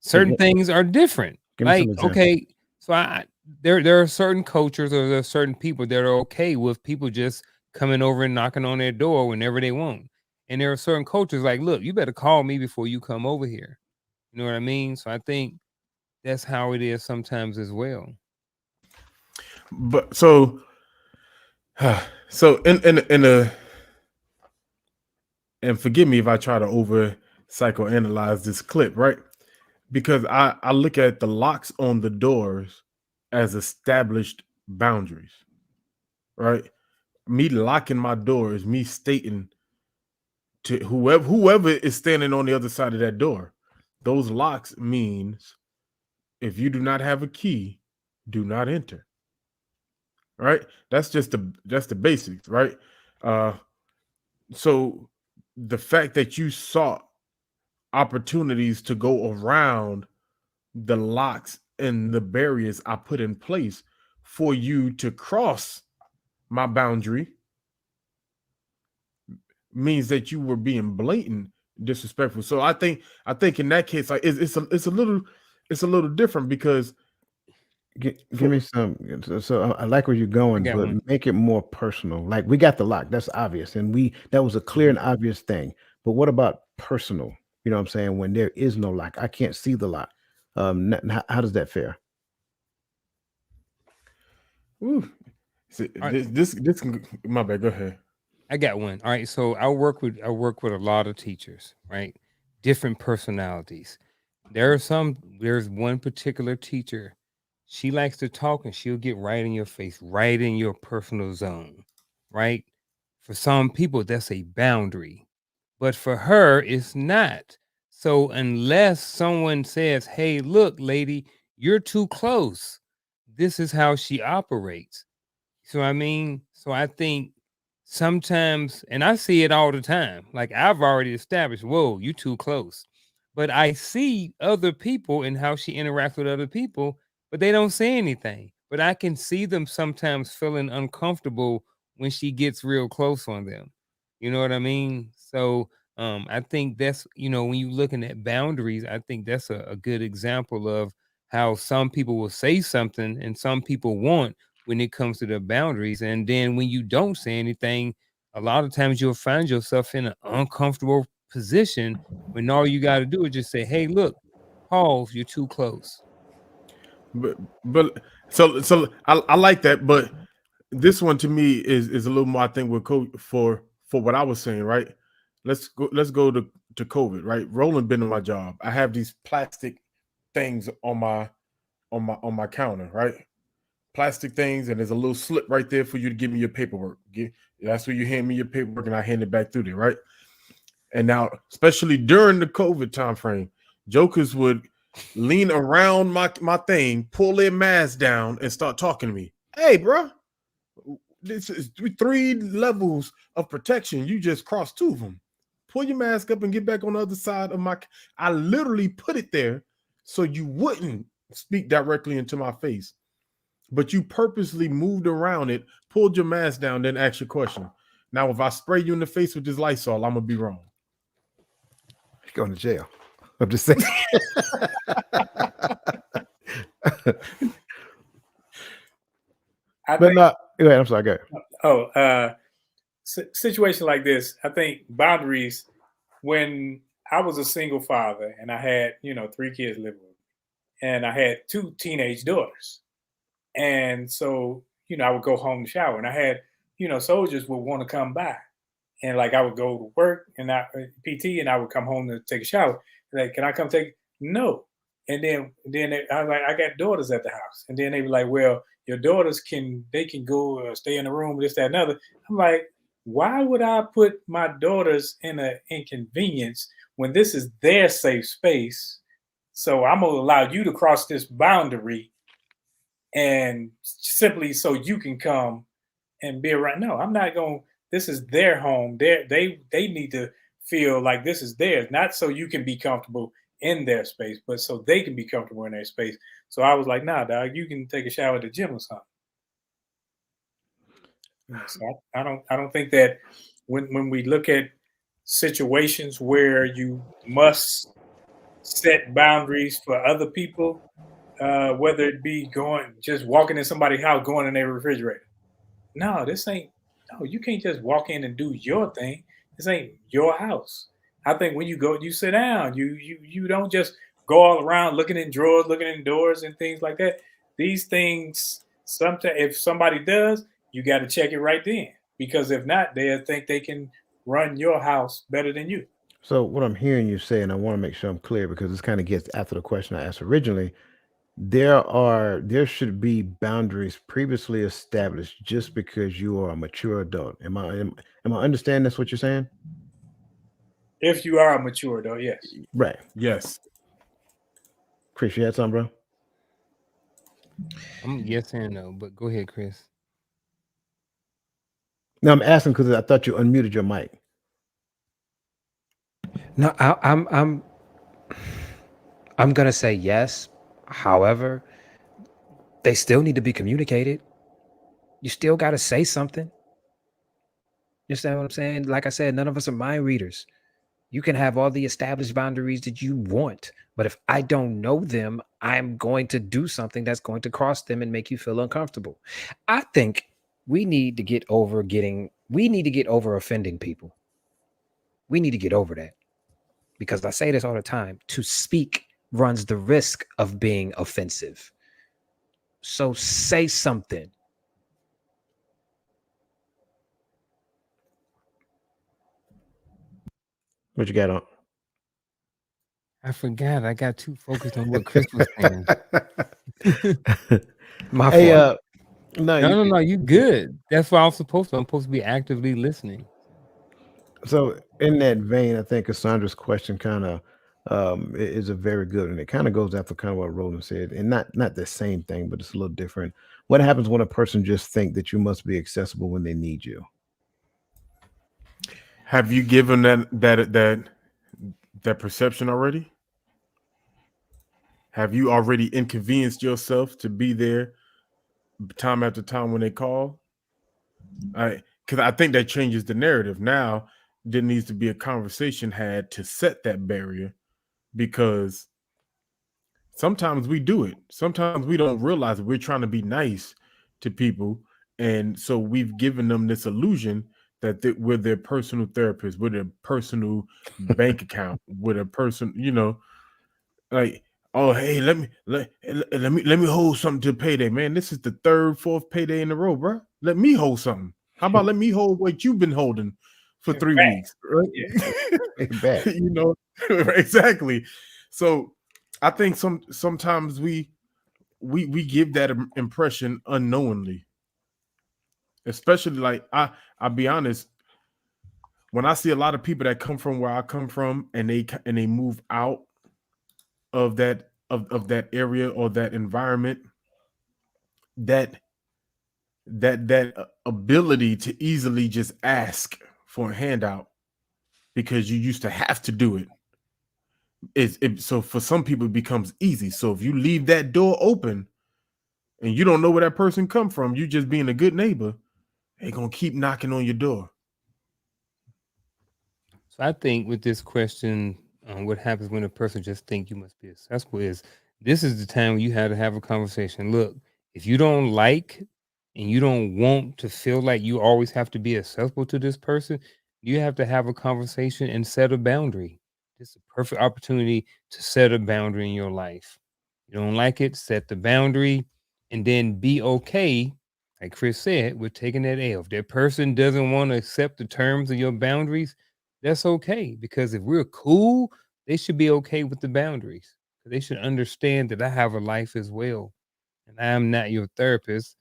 certain Gi- things are different. Give me some Like, examples. okay, so there are certain cultures, or there are certain people that are okay with people just coming over and knocking on their door whenever they want. And there are certain cultures like, look, you better call me before you come over here. You know what I mean? So I think that's how it is sometimes as well. But so in a and forgive me if I try to over psychoanalyze this clip, right? Because I look at the locks on the doors as established boundaries, right? Me locking my door is me stating to whoever is standing on the other side of that door, those locks means if you do not have a key, do not enter. Right? That's the basics, right? Uh so the fact that you sought opportunities to go around the locks and the barriers I put in place for you to cross my boundary means that you were being blatant disrespectful. So I think in that case, like it's a little different because Give for me some. So I like where you're I going, got but one. make it more personal. Like we got the lock, that's obvious, and that was a clear Mhm. and obvious thing. But what about personal? You know what I'm saying? When there is no lock, I can't see the lock. How does that fare? Ooh, see, All right, this my bad. Go ahead. I got one. All right, so I work with a lot of teachers, right? Different personalities. There's one particular teacher. She likes to talk and she'll get right in your face, right in your personal zone, right? For some people, that's a boundary, but for her, it's not. So unless someone says, "Hey, look, lady, you're too close," this is how she operates. So I mean, so I think sometimes, and I see it all the time. Like I've already established, whoa, you too close. But I see other people and how she interacts with other people, but they don't say anything. But I can see them sometimes feeling uncomfortable when she gets real close on them. You know what I mean? So I think that's, when you're looking at boundaries, I think that's a good example of how some people will say something and some people won't when it comes to the boundaries. And then when you don't say anything, a lot of times you'll find yourself in an uncomfortable position when all you got to do is just say, "Hey, look, pause, you're too close." But I like that, but this one to me is a little more. I think with for what I was saying, right? Let's go to COVID, right? Roland been in my job. I have these plastic things on my counter, right? Plastic things, and there's a little slip right there for you to give me your paperwork. That's where you hand me your paperwork, and I hand it back through there, right? And now, especially during the COVID time frame, jokers would lean around my thing, pull their mask down, and start talking to me. Hey, bro, this is 3 levels of protection. You just crossed 2 of them. Pull your mask up and get back on the other side of my. I literally put it there so you wouldn't speak directly into my face, but you purposely moved around it, pulled your mask down, then asked your question. Now, if I spray you in the face with this Lysol, I'm gonna be wrong. You're going to jail. I'm just saying. I But think, not. Go ahead. I'm sorry. Go ahead. situation like this, I think boundaries. When I was a single father and I had 3 kids living with me, and I had 2 teenage daughters, and so I would go home to shower, and I had soldiers would want to come by, and like I would go to work and I PT, and I would come home to take a shower. Like, can I come take? No. And then I was like, I got daughters at the house, and then they were like, well, your daughters can go stay in the room, this, that, and other. I'm like, why would I put my daughters in an inconvenience when this is their safe space? So I'm gonna allow you to cross this boundary, and simply so you can come and be around. No, I'm not going. This is their home. They need to feel like this is theirs, not so you can be comfortable in their space, but so they can be comfortable in their space. So I was like, nah, dog, you can take a shower at the gym or something. So I don't think that when we look at situations where you must set boundaries for other people, whether it be just walking in somebody's house, going in their refrigerator. No, this ain't. No, you can't just walk in and do your thing. This ain't your house. I think when you go, you sit down. You don't just go all around looking in drawers, looking in doors, and things like that. These things, sometimes if somebody does, you got to check it right then, because if not, they'll think they can run your house better than you. So what I'm hearing you say, and I want to make sure I'm clear because this kind of gets after the question I asked originally. There should be boundaries previously established just because you are a mature adult. Am I understanding that's what you're saying? If you are mature, though, yes. Right. Yes. Chris, you had something, bro? I'm yes and no, but go ahead, Chris. No, I'm asking because I thought you unmuted your mic. No, I'm gonna say yes. However, they still need to be communicated. You still got to say something. You understand what I'm saying? Like I said, none of us are mind readers. You can have all the established boundaries that you want, but if I don't know them, I'm going to do something that's going to cross them and make you feel uncomfortable. I think we need to get over offending people. We need to get over that, because I say this all the time. To speak runs the risk of being offensive. So say something. What you got on? I forgot. I got too focused on what Chris was saying. My Hey, fault. no, No. You good. That's what I'm supposed to. I'm supposed to be actively listening. so in that vein, I think Cassandra's question kind of is a very good, and it kind of goes after kind of what Roland said, and not the same thing, but it's a little different. What happens when a person just think that you must be accessible when they need you? Have you given that perception already? Have you already inconvenienced yourself to be there time after time when they call? Because I think that changes the narrative. Now there needs to be a conversation had to set that barrier, because sometimes we do it. Sometimes we don't realize we're trying to be nice to people, and so we've given them this illusion that we're their personal therapist, we're their personal bank account, we're a person, like, oh, hey, let me hold something to payday, man. This is the third, fourth payday in a row, bro. Let me hold something. How about let me hold what you've been holding for 3 Back. weeks, right? Yeah. Pay back. Exactly. So I think sometimes we give that impression unknowingly, especially like I'll be honest, when I see a lot of people that come from where I come from and they move out of that area or that environment, that ability to easily just ask for a handout because you used to have to do it so for some people it becomes easy. So if you leave that door open and you don't know where that person come from, you just being a good neighbor, they're gonna keep knocking on your door. So I think with this question, what happens when a person just think you must be accessible is this is the time when you have to have a conversation. Look, if you don't like and you don't want to feel like you always have to be accessible to this person, you have to have a conversation and set a boundary. This is a perfect opportunity to set a boundary in your life. You don't like it, set the boundary, and then be okay, like Chris said, with taking that L. If that person doesn't want to accept the terms of your boundaries, that's okay, because if we're cool, they should be okay with the boundaries. They should understand that I have a life as well, and I am not your therapist,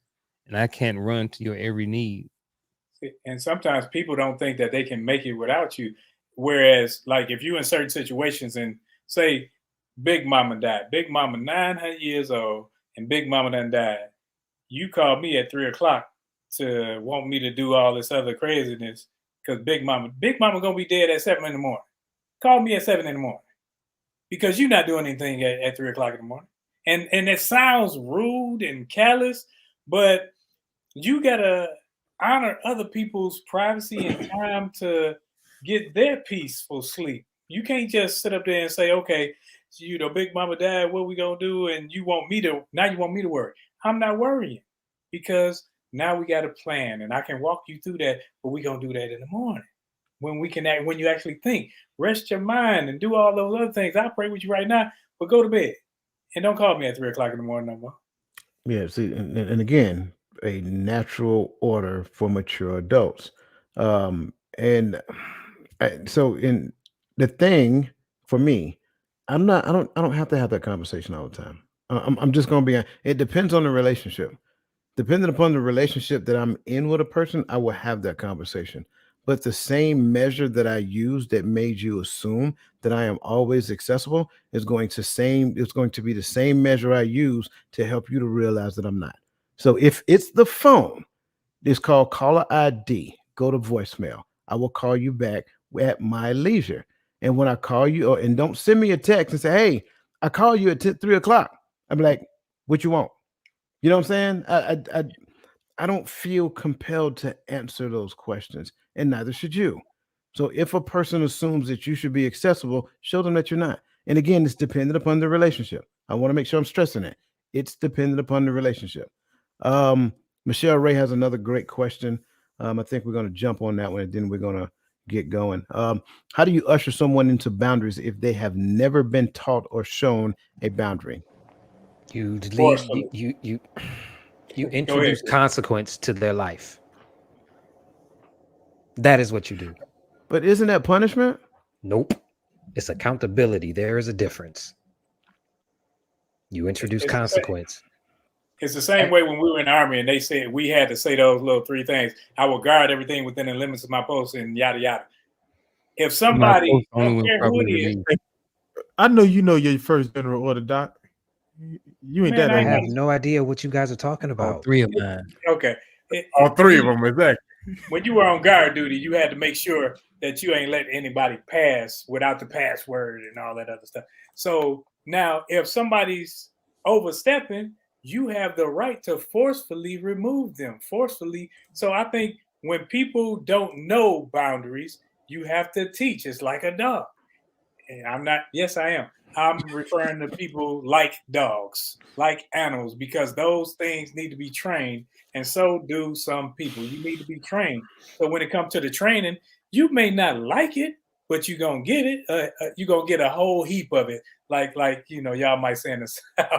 and I can't run to your every need. And sometimes people don't think that they can make it without you. Whereas, like, if you in certain situations and say Big Mama died, Big Mama 900 years old, and Big Mama done died, you call me at 3 o'clock to want me to do all this other craziness because Big Mama gonna be dead at 7 in the morning. Call me at 7 in the morning because you're not doing anything at 3 o'clock in the morning. And it sounds rude and callous, but you gotta honor other people's privacy and time to get their peaceful sleep. You can't just sit up there and say, okay, Big Mama died, what we gonna do? And you want me to worry. I'm not worrying because now we got a plan and I can walk you through that, but we gonna do that in the morning. When you actually think, rest your mind and do all those other things. I pray with you right now, but go to bed and don't call me at 3 o'clock in the morning no more. Yeah, see, and again, a natural order for mature adults. And so, in the thing for me, I don't have to have that conversation all the time. I'm just going to be. It depends on the relationship. Depending upon the relationship that I'm in with a person, I will have that conversation. But the same measure that I use that made you assume that I am always accessible it's going to be the same measure I use to help you to realize that I'm not. So if it's the phone, it's called caller ID. Go to voicemail. I will call you back at my leisure. And when I call you, and don't send me a text and say, "Hey, I call you at 3 o'clock." I'm like, "What you want?" You know what I'm saying? I don't feel compelled to answer those questions, and neither should you. So if a person assumes that you should be accessible, show them that you're not. And again, it's dependent upon the relationship. I want to make sure I'm stressing that. It's dependent upon the relationship. Um, Michelle Ray has another great question. I think we're going to jump on that one, and then we're going to get going. How do you usher someone into boundaries if they have never been taught or shown a boundary? You lead Forcefully. you Go ahead. introduce consequence to their life. That is what you do. But isn't that punishment? Nope. It's accountability. There is a difference. You introduce It's the same, consequence. it's the same way when we were in the Army and they said we had to say those little three things. I will guard everything within the limits of my post and yada yada. If My somebody, post I only don't when care who it properly is, released. I know you know your first general order, Doc. You ain't man, that I I ain't old. have got no idea what you guys are talking All about. 3 of mine. okay. All three of them, exactly. When you were on guard duty, you had to make sure that you ain't let anybody pass without the password and all that other stuff. So now, if somebody's overstepping, you have the right to forcefully remove them. Forcefully. So I think when people don't know boundaries, you have to teach. It's like a dog. And I'm not, yes, I am. I'm referring to people like dogs, like animals, because those things need to be trained. And so do some people. You need to be trained. So when it comes to the training, you may not like it, but you're going to get it. You're going to get a whole heap of it. Like, y'all might say in the South,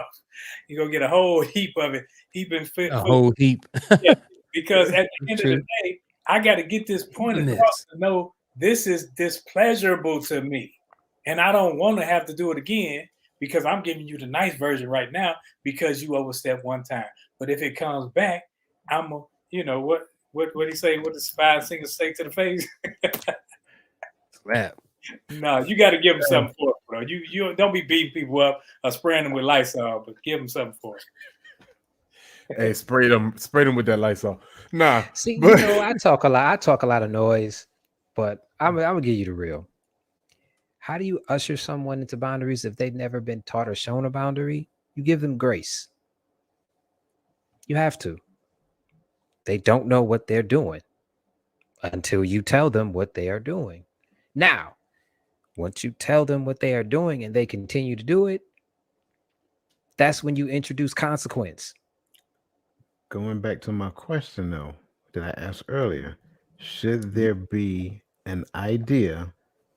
you're going to get a whole heap of it. Heaping A whole heap. yeah, because at the end of the True. day, I got to get this point across to know this is displeasurable to me. And I don't want to have to do it again because I'm giving you the nice version right now because you overstepped one time. But if it comes back, I'm a, what he say? What the spy singer say to the face? Slap. No, you got to give them something for it, bro. You don't be beating people up or spraying them with Lysol, but give them something for it. Hey, spray them with that Lysol. Nah, See, but I talk a lot. I talk a lot of noise, but I'm gonna give you the real. How do you usher someone into boundaries if they've never been taught or shown a boundary? You give them grace. You have to. They don't know what they're doing until you tell them what they are doing. Now, once you tell them what they are doing and they continue to do it, that's when you introduce consequence. Going back to my question though, that I asked earlier, should there be an idea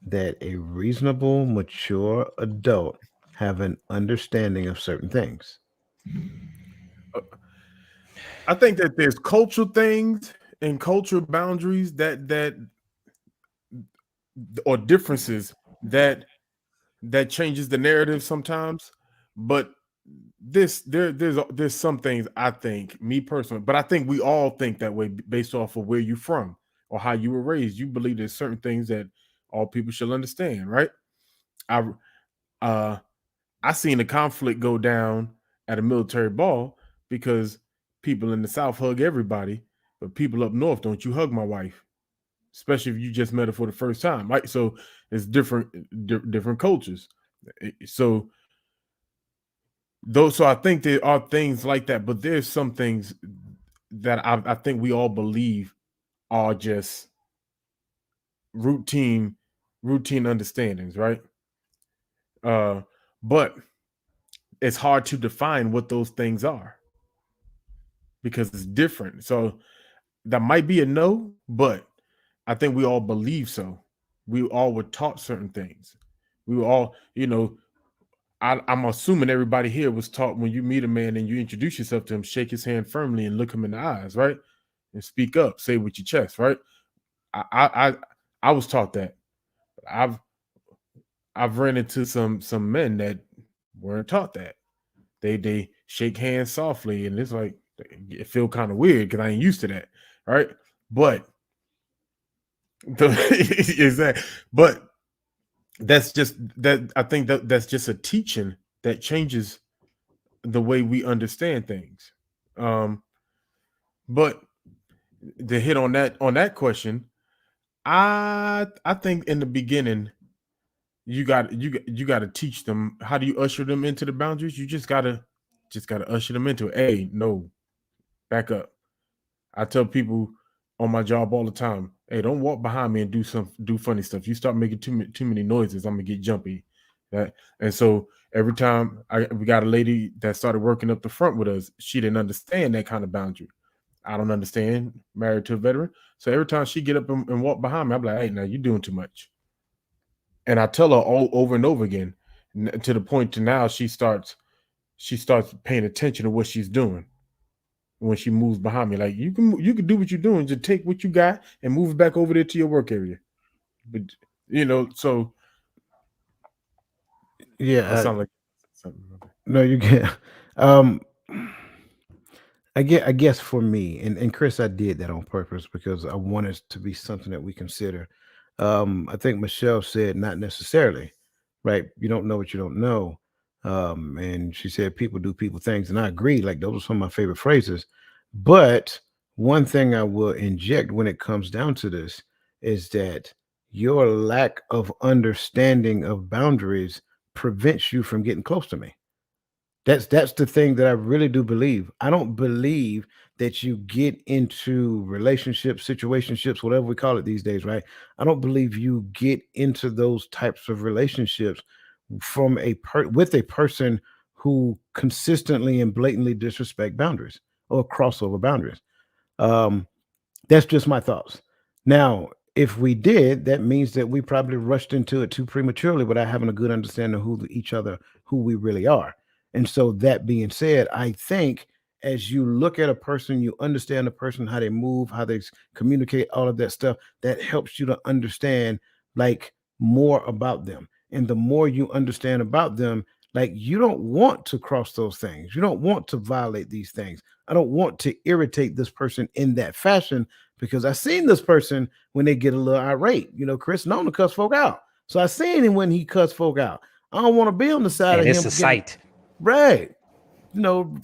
that a reasonable, mature adult have an understanding of certain things? I think that there's cultural things and cultural boundaries that or differences that changes the narrative sometimes. But there's some things I think, me personally, but I think we all think that way based off of where you're from or how you were raised. You believe there's certain things that all people should understand, right? I uh I seen a conflict go down at a military ball because people in the South hug everybody, but people up north don't you hug my wife, especially if you just met her for the first time, right? So it's different cultures. So so I think there are things like that, but there's some things that I think we all believe are just routine routine understandings, right? Uh, but it's hard to define what those things are because it's different. So that might be a no, but I think we all believe so. We all were taught certain things. We were all, I'm assuming everybody here was taught when you meet a man and you introduce yourself to him, shake his hand firmly and look him in the eyes, right? And speak up, say with your chest, right? I was taught that. I've ran into some men that weren't taught that. They shake hands softly, and it's like it feel kind of weird because I ain't used to that, right? But is that? But that's just that. I think that's just a teaching that changes the way we understand things. Um, but to hit on that question, I think in the beginning you got to teach them how do you usher them into the boundaries. You just gotta usher them into it. Hey, no, back up. I tell people on my job all the time, hey, don't walk behind me and do funny stuff. You start making too many noises, I'm gonna get jumpy. And so every time we got a lady that started working up the front with us, she didn't understand that kind of boundary. I don't understand, married to a veteran. So every time she get up and walk behind me, I'm like, hey, now you're doing too much. And I tell her all over and over again, to the point to now she starts paying attention to what she's doing when she moves behind me. Like you can do what you're doing, just take what you got and move it back over there to your work area. But so Yeah, I sound like something. no, you can't. Um, I guess for me and Chris, I did that on purpose because I wanted it to be something that we consider. I think Michelle said not necessarily, right? You don't know what you don't know. And she said people do people things, and I agree. Like those are some of my favorite phrases. But one thing I will inject when it comes down to this is that your lack of understanding of boundaries prevents you from getting close to me. That's the thing that I really do believe. I don't believe that you get into relationships, situationships, whatever we call it these days, right? I don't believe you get into those types of relationships from with a person who consistently and blatantly disrespect boundaries or crossover boundaries. Um, that's just my thoughts. Now, if we did, that means that we probably rushed into it too prematurely without having a good understanding of each other, who we really are. And so, that being said, I think as you look at a person, you understand the person, how they move, how they communicate, all of that stuff, that helps you to understand like more about them. And the more you understand about them, like you don't want to cross those things. You don't want to violate these things. I don't want to irritate this person in that fashion because I seen this person when they get a little irate. You know, Chris known to cuss folk out. So I seen him when he cuss folk out. I don't want to be on the side of And him it's a getting sight. right. You know,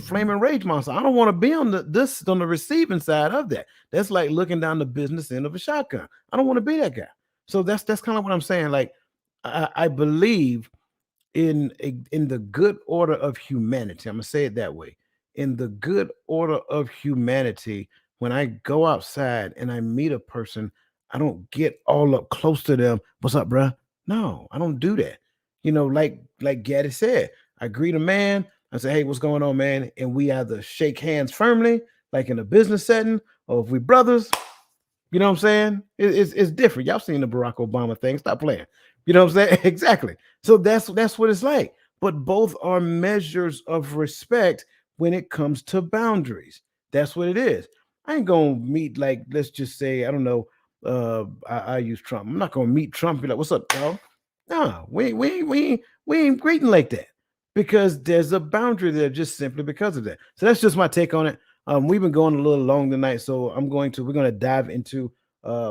flaming rage monster. I don't want to be on the receiving side of that. That's like looking down the business end of a shotgun. I don't want to be that guy. So that's kind of what I'm saying. Like I believe in the good order of humanity. I'm gonna say it that way. In the good order of humanity, when I go outside and I meet a person, I don't get all up close to them. What's up, bruh? No, I don't do that. You know, like Gaddy said, I greet a man. I say, hey, what's going on, man? And we either shake hands firmly, like in a business setting, or if we brothers, you know what I'm saying? It's different. Y'all seen the Barack Obama thing. Stop playing. You know what I'm saying? Exactly. So that's what it's like. But both are measures of respect when it comes to boundaries. That's what it is. I ain't gonna meet like let's just say I don't know. I use Trump. I'm not gonna meet Trump. And be like, what's up, dog? No, we ain't greeting like that because there's a boundary there just simply because of that. So that's just my take on it. We've been going a little long tonight, so we're going to dive into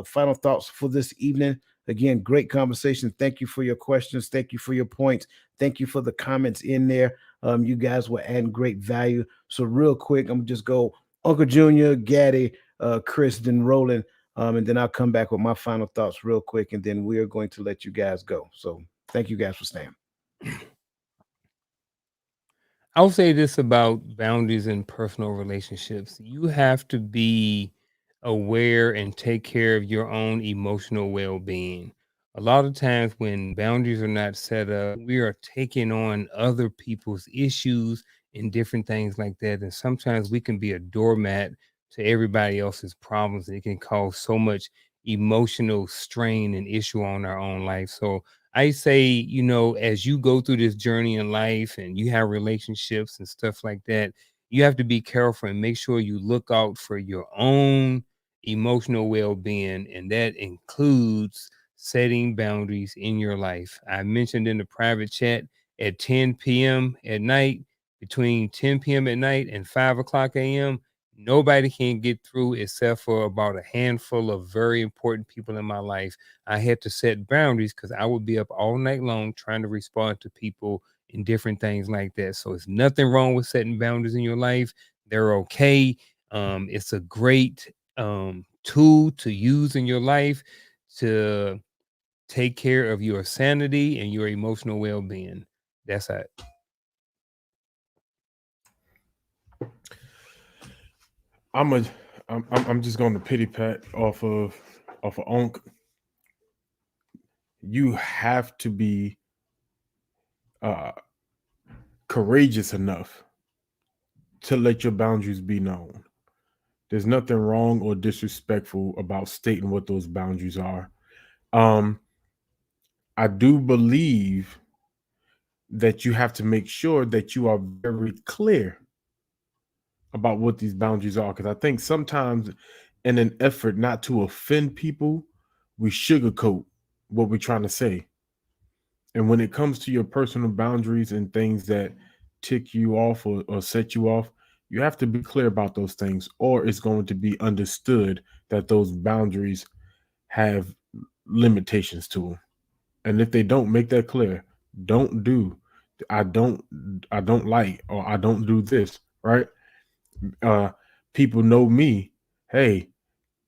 final thoughts for this evening. Again, great conversation. Thank you for your questions. Thank you for your points. Thank you for the comments in there. You guys were adding great value. So real quick, I'm just go Uncle Junior, Gaddy, Chris, then Roland, and then I'll come back with my final thoughts real quick, and then we are going to let you guys go. So thank you guys for staying. I'll say this about boundaries in personal relationships. You have to be aware and take care of your own emotional well being. A lot of times, when boundaries are not set up, we are taking on other people's issues and different things like that. And sometimes we can be a doormat to everybody else's problems. And it can cause so much emotional strain and issue on our own life. So, I say, as you go through this journey in life and you have relationships and stuff like that, you have to be careful and make sure you look out for your own emotional well being. And that includes setting boundaries in your life. I mentioned in the private chat at 10 p.m. at night, between 10 p.m. at night and 5 o'clock a.m., nobody can get through except for about a handful of very important people in my life. I had to set boundaries because I would be up all night long trying to respond to people and different things like that. So it's nothing wrong with setting boundaries in your life. They're okay. It's a great tool to use in your life to take care of your sanity and your emotional well-being. That's it. I'm a I'm just going to pity pat off of Onk. You have to be uh courageous enough to let your boundaries be known. There's nothing wrong or disrespectful about stating what those boundaries are. Um, I do believe that you have to make sure that you are very clear about what these boundaries are. Because I think sometimes, in an effort not to offend people, we sugarcoat what we're trying to say. And when it comes to your personal boundaries and things that tick you off or set you off, you have to be clear about those things, or it's going to be understood that those boundaries have limitations to them. And if they don't make that clear, don't do, I don't, I don't like, or I don't do this, right? Uh, People know me. Hey,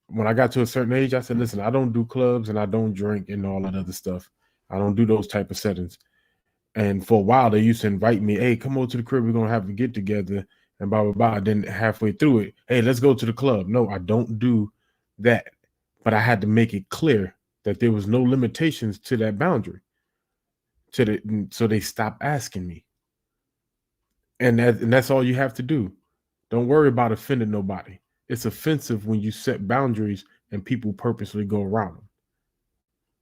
when I got to a certain age, I said, listen, I don't do clubs and I don't drink and all that other stuff. I don't do those type of settings. And for a while, they used to invite me, hey, come over to the crib. We're going to have a get together and blah, blah, blah. Then halfway through it, hey, let's go to the club. No, I don't do that. But I had to make it clear that there was no limitations to that boundary. So they stopped asking me. And that's all you have to do. Don't worry about offending nobody. It's offensive when you set boundaries and people purposely go around them.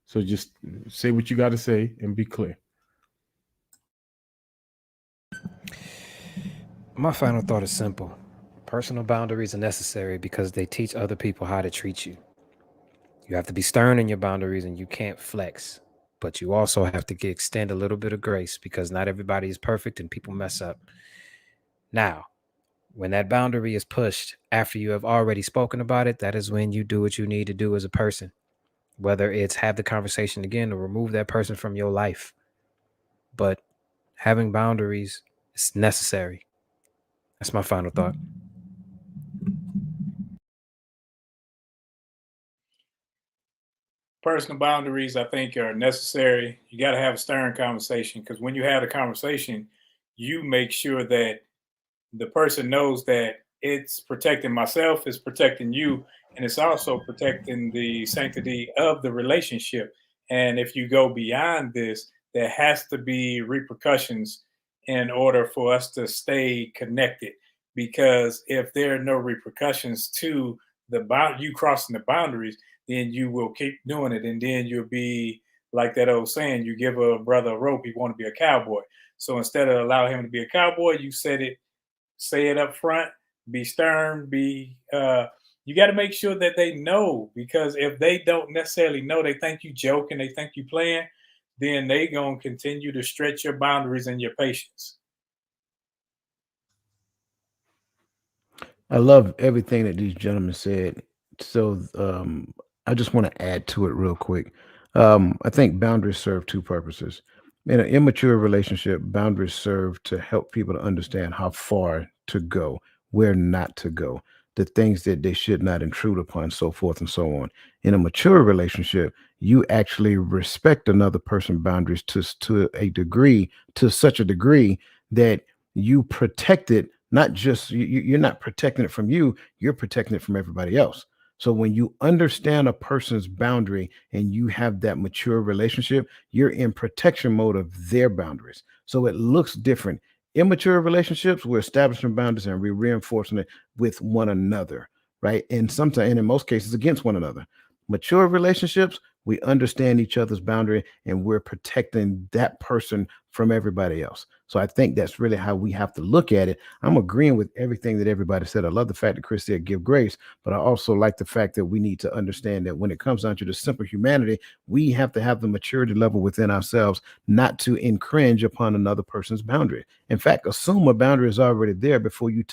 So just say what you got to say and be clear. My final thought is simple. Personal boundaries are necessary because they teach other people how to treat you. You have to be stern in your boundaries and you can't flex. But you also have to extend a little bit of grace because not everybody is perfect and people mess up. Now, when that boundary is pushed after you have already spoken about it, that is when you do what you need to do as a person. Whether it's have the conversation again or remove that person from your life. But having boundaries is necessary. That's my final thought. Personal boundaries, I think, are necessary. You got to have a stern conversation, because when you have a conversation, you make sure that the person knows that it's protecting myself, it's protecting you, and it's also protecting the sanctity of the relationship. And if you go beyond this, there has to be repercussions in order for us to stay connected. Because if there are no repercussions to you crossing the boundaries, then you will keep doing it, and then you'll be like that old saying: you give a brother a rope, he want to be a cowboy. So instead of allow him to be a cowboy, you say it up front, be stern, be you got to make sure that they know, because if they don't necessarily know, they think you joking, they think you playing, then they gonna continue to stretch your boundaries and your patience. I love everything that these gentlemen said. So I just want to add to it real quick. I think boundaries serve two purposes. In an immature relationship, boundaries serve to help people to understand how far to go, where not to go, the things that they should not intrude upon, so forth and so on. In a mature relationship, you actually respect another person's boundaries to a degree, to such a degree that you protect it. Not just you're not protecting it from you, you're protecting it from everybody else. So when you understand a person's boundary and you have that mature relationship, you're in protection mode of their boundaries. So it looks different. Immature relationships, we're establishing boundaries and we're reinforcing it with one another, right? And sometimes, and in most cases, against one another. Mature relationships, we understand each other's boundary and we're protecting that person from everybody else. So I think that's really how we have to look at it. I'm agreeing with everything that everybody said. I love the fact that Chris said give grace, but I also like the fact that we need to understand that when it comes down to the simple humanity, we have to have the maturity level within ourselves not to infringe upon another person's boundary. In fact, assume a boundary is already there before you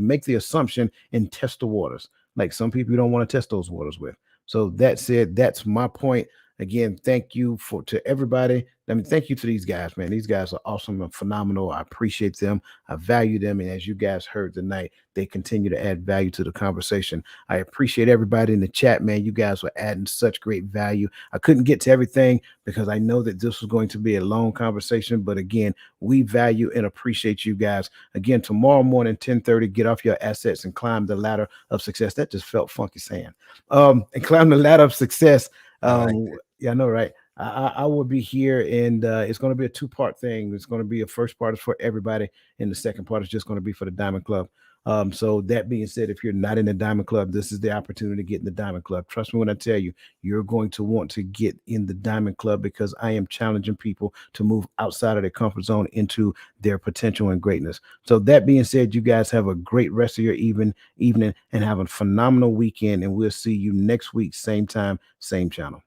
make the assumption and test the waters. Like some people you don't want to test those waters with. So that said, that's my point. Again, thank you to everybody. I mean, thank you to these guys, man. These guys are awesome and phenomenal. I appreciate them. I value them. And as you guys heard tonight, they continue to add value to the conversation. I appreciate everybody in the chat, man. You guys were adding such great value. I couldn't get to everything because I know that this was going to be a long conversation. But again, we value and appreciate you guys. Again, tomorrow morning, 10:30, get off your assets and climb the ladder of success. That just felt funky saying. And climb the ladder of success. Yeah, I know, right? I will be here, and it's going to be a two-part thing. It's going to be a first part is for everybody, and the second part is just going to be for the Diamond Club. So that being said, if you're not in the Diamond Club, this is the opportunity to get in the Diamond Club. Trust me when I tell you, you're going to want to get in the Diamond Club because I am challenging people to move outside of their comfort zone into their potential and greatness. So that being said, you guys have a great rest of your evening, and have a phenomenal weekend, and we'll see you next week, same time, same channel.